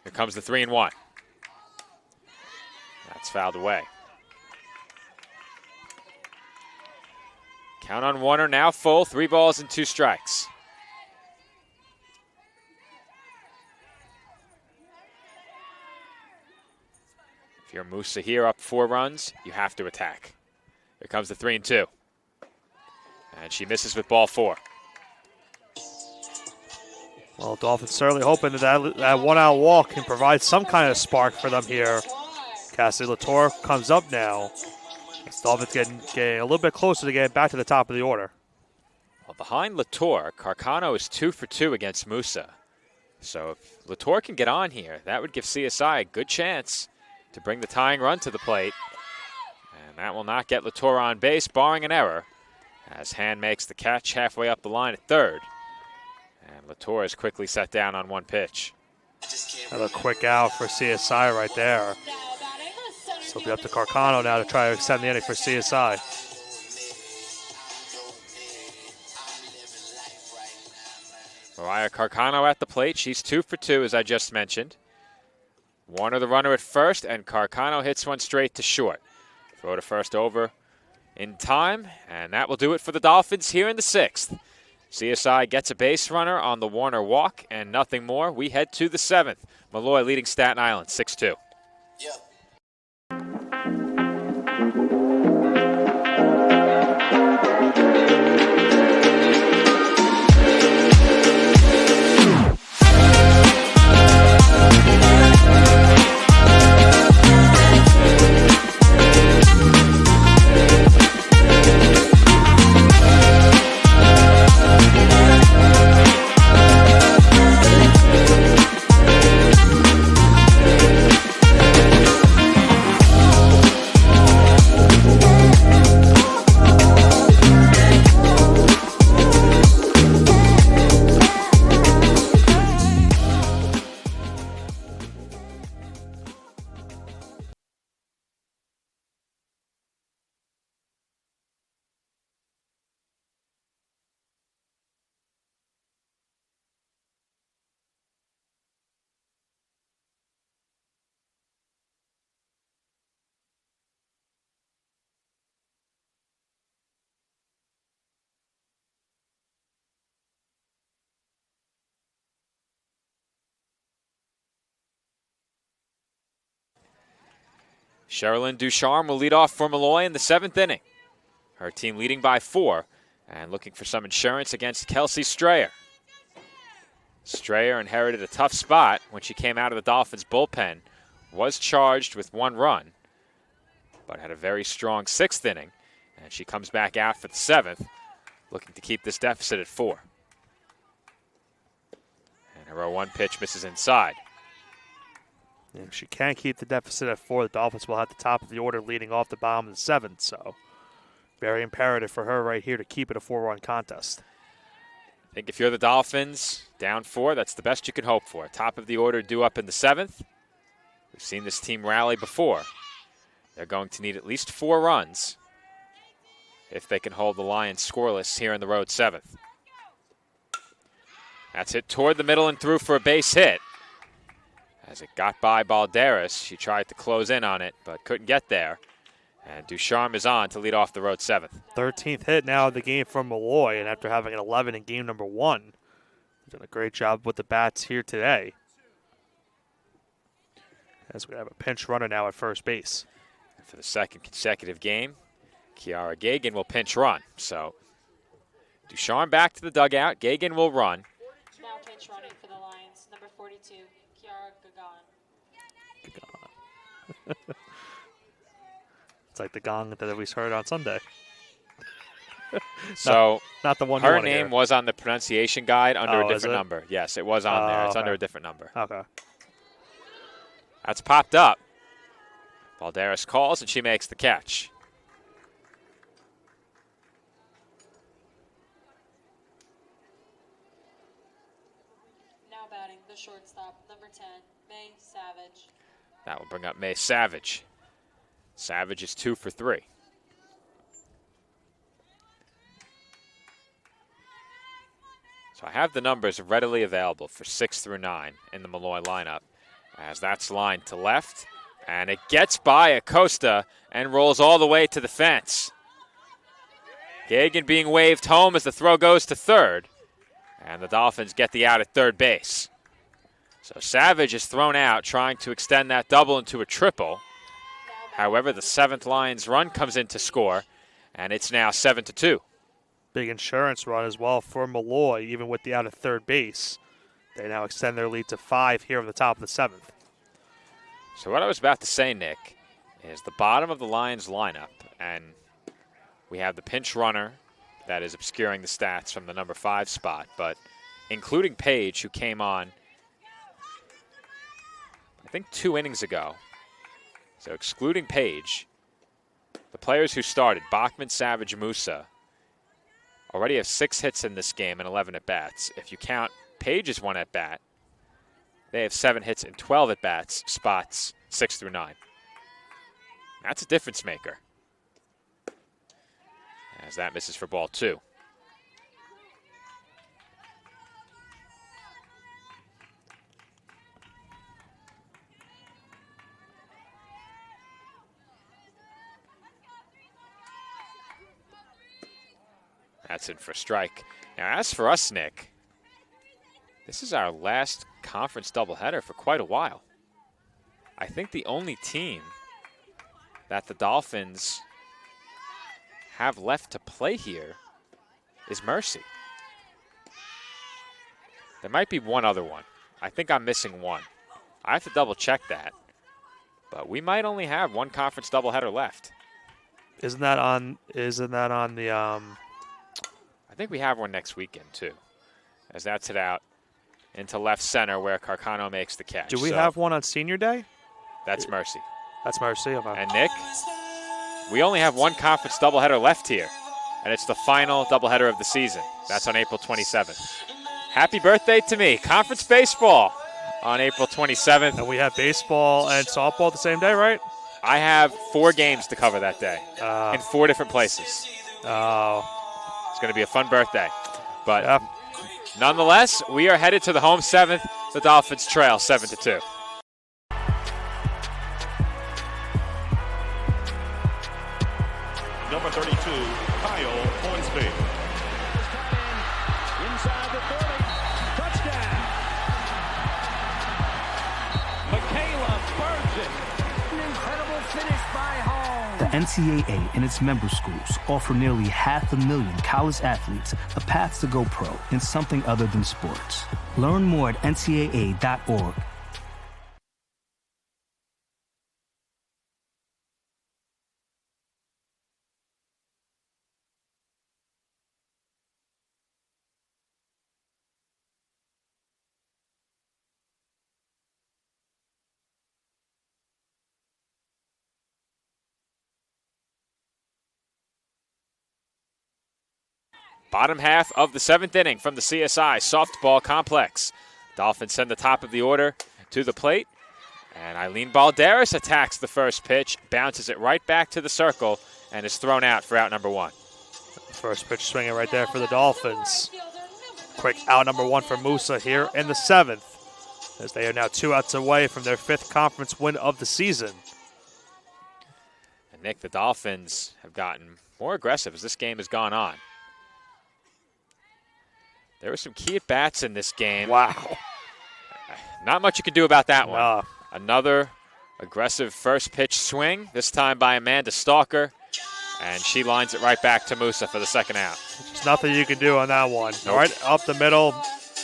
Here comes the 3-1. That's fouled away. Count on Warner now full, 3 balls and 2 strikes. If you're Musa here up 4 runs, you have to attack. Here comes the 3-2. And she misses with ball 4. Well, Dolphins certainly hoping that one-out walk can provide some kind of spark for them here. Cassidy Latour comes up now. Dolphins getting a little bit closer to getting back to the top of the order. Well, behind Latour, Carcano is 2 for 2 against Musa. So if Latour can get on here, that would give CSI a good chance to bring the tying run to the plate. And that will not get Latour on base, barring an error, as Hand makes the catch halfway up the line at third. And Latour is quickly set down on 1 pitch. Another quick out for CSI right there. So it'll be up to Carcano now to try to extend the inning for CSI. Mariah Carcano at the plate. She's 2 for 2, as I just mentioned. Warner the runner at first, and Carcano hits one straight to short. Throw to first over in time, and that will do it for the Dolphins here in the 6th. CSI gets a base runner on the Warner walk, and nothing more. We head to the 7th. Molloy leading Staten Island 6-2. Sherilyn Ducharme will lead off for Molloy in the 7th inning. Her team leading by 4 and looking for some insurance against Kelsey Strayer. Strayer inherited a tough spot when she came out of the Dolphins bullpen, was charged with 1 run, but had a very strong 6th inning, and she comes back out for the 7th, looking to keep this deficit at 4. And her 0-1 pitch misses inside. If she can't keep the deficit at 4, the Dolphins will have the top of the order leading off the bottom of the 7th. So very imperative for her right here to keep it a 4-run contest. I think if you're the Dolphins, down 4, that's the best you can hope for. Top of the order due up in the 7th. We've seen this team rally before. They're going to need at least 4 runs if they can hold the Lions scoreless here in the road 7th. That's hit toward the middle and through for a base hit. As it got by Balderas, she tried to close in on it, but couldn't get there. And Ducharme is on to lead off the road 7th. 13th hit now of the game from Molloy, and after having an 11 in game number 1, done a great job with the bats here today. As we have a pinch runner now at first base. And for the 2nd consecutive game, Kiara Gagan will pinch run. So Ducharme back to the dugout. Gagan will run. Now pinch running for the Lions, number 42, Kiara Gagan. It's like the gong that we heard on Sunday. So not the one. Her name was on the pronunciation guide under a different it? number. Yes, it was on there. It's okay. under a different number. Okay. That's popped up. Balderas calls, and she makes the catch. Now batting the shortstop, number 10, May Savage. That will bring up May Savage. Savage is 2 for 3. So I have the numbers readily available for 6 through 9 in the Molloy lineup, as that's lined to left, and it gets by Acosta and rolls all the way to the fence. Gagan being waved home as the throw goes to third, and the Dolphins get the out at third base. So Savage is thrown out, trying to extend that double into a triple, However, the 7th Lions run comes in to score, and it's now 7-2. Big insurance run as well for Molloy, even with the out of third base. They now extend their lead to 5 here at the top of the 7th. So what I was about to say, Nick, is the bottom of the Lions lineup, and we have the pinch runner that is obscuring the stats from the number 5 spot, but including Page, who came on, I think 2 innings ago. So excluding Page, the players who started, Bachman, Savage, Musa, already have 6 hits in this game and 11 at-bats. If you count Page's 1 at-bat, they have 7 hits and 12 at-bats, spots 6 through 9. That's a difference maker. As that misses for ball 2. That's in for a strike. Now, as for us, Nick, this is our last conference doubleheader for quite a while. I think the only team that the Dolphins have left to play here is Mercy. There might be one other one. I think I'm missing one. I have to double check that. But we might only have one conference doubleheader left. Isn't that on the I think we have one next weekend too, as that's it out into left center where Carcano makes the catch. Do we have one on Senior Day? That's Mercy. That's Mercy. Okay. And Nick, we only have one conference doubleheader left here, and it's the final doubleheader of the season. That's on April 27th. Happy birthday to me. Conference baseball on April 27th. And we have baseball and softball the same day, right? I have 4 games to cover that day in 4 different places. Oh. It's going to be a fun birthday. But nonetheless, we are headed to the home 7th. The Dolphins trail 7-2. Number 32, Kyle Hornsby. Inside the 30. Touchdown. Michaela burns it. An incredible finish by Hall. The NCAA and its member schools offer nearly 500,000 college athletes a path to go pro in something other than sports. Learn more at ncaa.org. Bottom half of the 7th inning from the CSI softball complex. Dolphins send the top of the order to the plate. And Eileen Balderas attacks the first pitch, bounces it right back to the circle, and is thrown out for out number 1. First pitch swinging right there for the Dolphins. Quick out number 1 for Musa here in the 7th, as they are now 2 outs away from their 5th conference win of the season. And Nick, the Dolphins have gotten more aggressive as this game has gone on. There were some key at-bats in this game. Wow. Not much you can do about that one. Another aggressive first pitch swing, this time by Amanda Stalker, and she lines it right back to Musa for the second out. There's nothing you can do on that one. Nope. Right up the middle,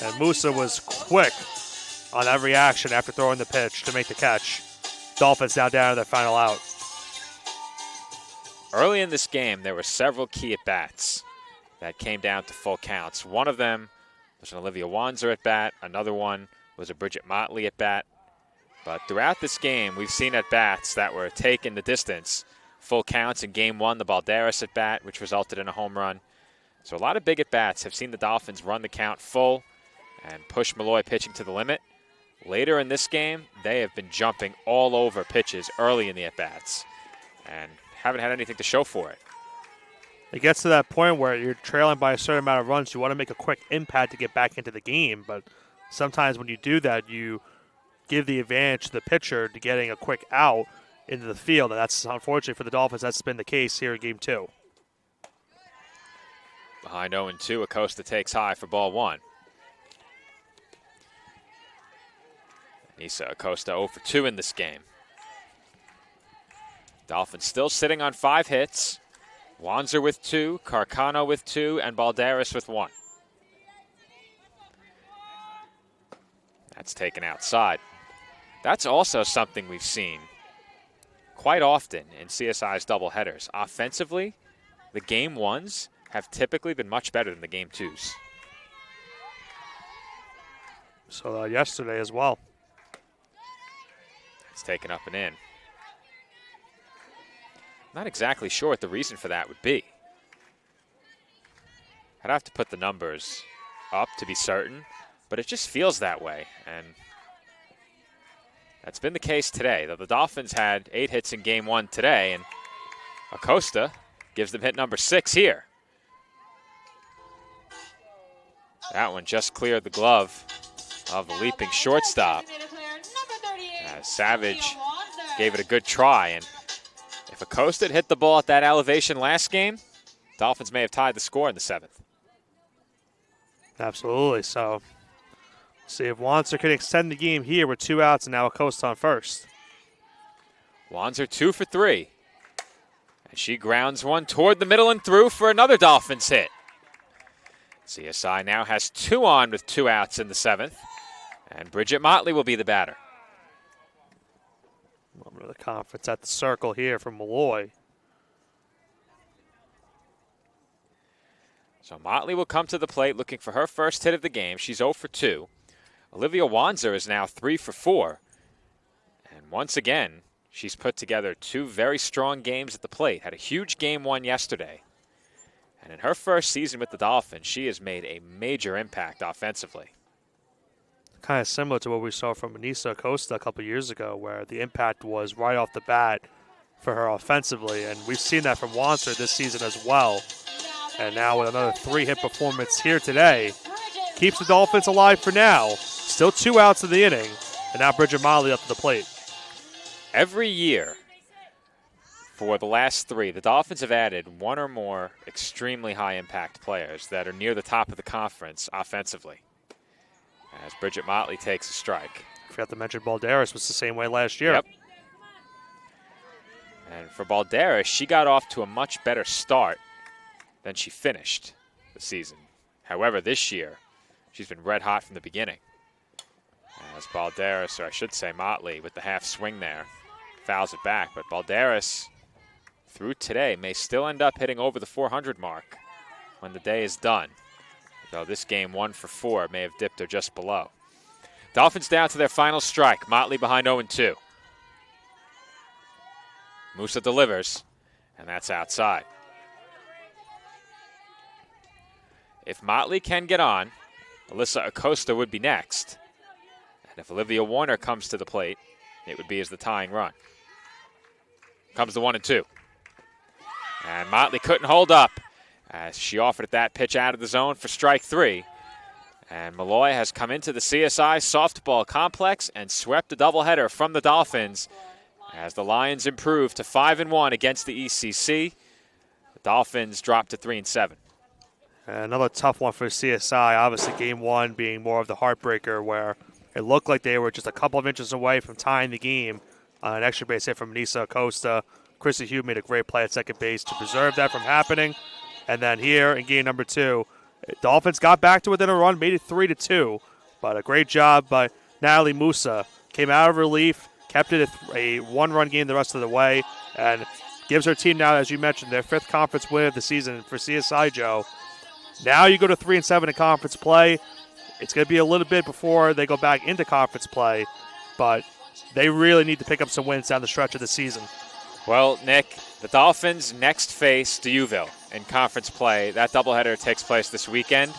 and Musa was quick on that reaction after throwing the pitch to make the catch. Dolphins now down to their final out. Early in this game, there were several key at-bats that came down to full counts. One of them was an Olivia Wanzer at-bat. Another one was a Bridget Motley at-bat. But throughout this game, we've seen at-bats that were taken the distance. Full counts in Game 1, the Balderas at-bat, which resulted in a home run. So a lot of big at-bats have seen the Dolphins run the count full and push Molloy pitching to the limit. Later in this game, they have been jumping all over pitches early in the at-bats and haven't had anything to show for it. It gets to that point where you're trailing by a certain amount of runs. You want to make a quick impact to get back into the game, but sometimes when you do that, you give the advantage to the pitcher to getting a quick out into the field, and that's unfortunately for the Dolphins. That's been the case here in Game 2. Behind 0-2, Acosta takes high for ball 1. Nisa Acosta 0 for 2 in this game. Dolphins still sitting on 5 hits. Wanzer with 2, Carcano with 2, and Balderas with 1. That's taken outside. That's also something we've seen quite often in CSI's doubleheaders. Offensively, the game 1s have typically been much better than the game 2s. So yesterday as well. It's taken up and in. Not exactly sure what the reason for that would be. I'd have to put the numbers up to be certain, but it just feels that way. And that's been the case today. The Dolphins had 8 hits in game 1 today, and Acosta gives them hit number 6 here. That one just cleared the glove of the leaping shortstop. Savage gave it a good try, and if Acosta had hit the ball at that elevation last game, Dolphins may have tied the score in the 7th. Absolutely. So, see if Wanzer can extend the game here with 2 outs and now Acosta on first. Wanzer 2 for 3. And she grounds one toward the middle and through for another Dolphins hit. CSI now has 2 on with 2 outs in the 7th. And Bridget Motley will be the batter. Moment of the conference at the circle here from Molloy. So Motley will come to the plate looking for her first hit of the game. She's 0 for 2. Olivia Wanzer is now 3 for 4. And once again, she's put together 2 very strong games at the plate. Had a huge game 1 yesterday. And in her first season with the Dolphins, she has made a major impact offensively. Kind of similar to what we saw from Anissa Acosta a couple years ago, where the impact was right off the bat for her offensively. And we've seen that from Wanzer this season as well. And now with another 3-hit performance here today, keeps the Dolphins alive for now. Still 2 outs in the inning, and now Bridget Motley up to the plate. Every year for the last 3, the Dolphins have added 1 or more extremely high-impact players that are near the top of the conference offensively. As Bridget Motley takes a strike. Forgot to mention Balderas was the same way last year. Yep. And for Balderas, she got off to a much better start than she finished the season. However, this year, she's been red hot from the beginning. As Balderas, or I should say Motley, with the half swing there, fouls it back. But Balderas, through today, may still end up hitting over the 400 mark when the day is done. Though this game 1 for 4 may have dipped her just below. Dolphins down to their final strike. Motley behind 0-2. Musa delivers, and that's outside. If Motley can get on, Alyssa Acosta would be next. And if Olivia Warner comes to the plate, it would be as the tying run. Comes the 1-2. And Motley couldn't hold up as she offered that pitch out of the zone for strike 3. And Molloy has come into the CSI softball complex and swept a doubleheader from the Dolphins as the Lions improve to 5-1 against the ECC. The Dolphins drop to 3-7. Another tough one for CSI. Obviously, game 1 being more of the heartbreaker, where it looked like they were just a couple of inches away from tying the game. An extra base hit from Anissa Acosta. Chrissy Hugh made a great play at second base to preserve that from happening. And then here in game number 2, Dolphins got back to within a run, made it 3-2. But a great job by Natalie Musa. Came out of relief, kept it a 1-run game the rest of the way, and gives her team now, as you mentioned, their 5th conference win of the season for CSI, Joe. Now you go to 3-7 in conference play. It's going to be a little bit before they go back into conference play, but they really need to pick up some wins down the stretch of the season. Well, Nick, the Dolphins next face Deauville in conference play. That doubleheader takes place this weekend.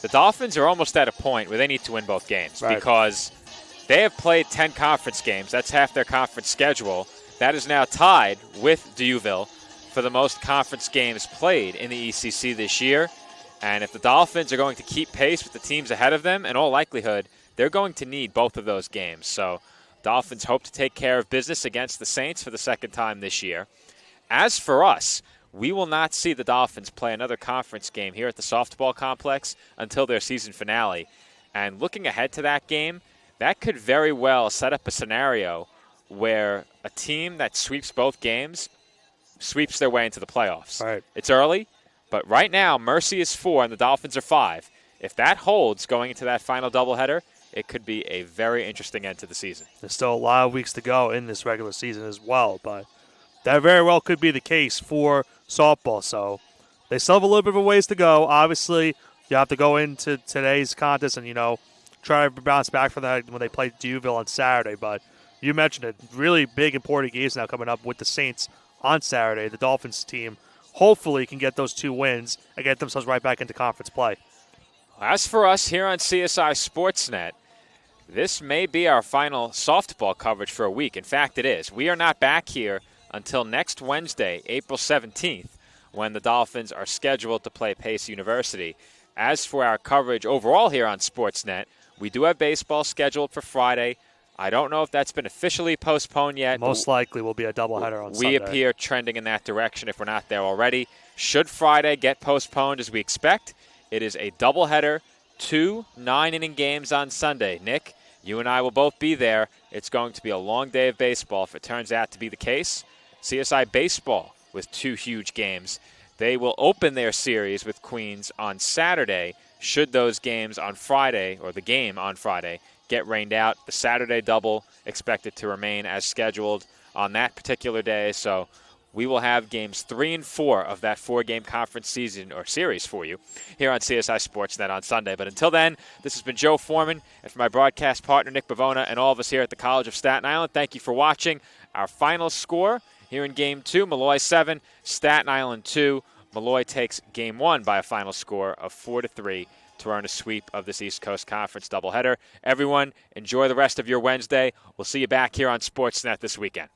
The Dolphins are almost at a point where they need to win both games because they have played 10 conference games. That's half their conference schedule. That is now tied with Deauville for the most conference games played in the ECC this year. And if the Dolphins are going to keep pace with the teams ahead of them, in all likelihood, they're going to need both of those games. So Dolphins hope to take care of business against the Saints for the 2nd time this year. As for us, we will not see the Dolphins play another conference game here at the softball complex until their season finale. And looking ahead to that game, that could very well set up a scenario where a team that sweeps both games sweeps their way into the playoffs. Right. It's early, but right now Mercy is 4 and the Dolphins are 5. If that holds going into that final doubleheader, it could be a very interesting end to the season. There's still a lot of weeks to go in this regular season as well, but that very well could be the case for softball. So they still have a little bit of a ways to go. Obviously, you have to go into today's contest and, try to bounce back from that when they play Dewville on Saturday. But you mentioned it, really big, important games now coming up with the Saints on Saturday. The Dolphins team hopefully can get those 2 wins and get themselves right back into conference play. As for us here on CSI Sportsnet, this may be our final softball coverage for a week. In fact, it is. We are not back here until next Wednesday, April 17th, when the Dolphins are scheduled to play Pace University. As for our coverage overall here on Sportsnet, we do have baseball scheduled for Friday. I don't know if that's been officially postponed yet. Most likely will be a doubleheader on Sunday. We appear trending in that direction if we're not there already. Should Friday get postponed as we expect, it is a doubleheader, 2 9-inning games on Sunday. Nick, you and I will both be there. It's going to be a long day of baseball if it turns out to be the case. CSI Baseball with 2 huge games. They will open their series with Queens on Saturday. Should those games on Friday, or the game on Friday, get rained out, the Saturday double expected to remain as scheduled on that particular day. So we will have games 3 and 4 of that 4-game conference season or series for you here on CSI Sportsnet on Sunday. But until then, this has been Joe Foreman, and for my broadcast partner Nick Bavona and all of us here at the College of Staten Island, thank you for watching. Our final score here in Game 2, Molloy 7, Staten Island 2. Molloy takes Game 1 by a final score of 4-3 to earn a sweep of this East Coast Conference doubleheader. Everyone, enjoy the rest of your Wednesday. We'll see you back here on Sportsnet this weekend.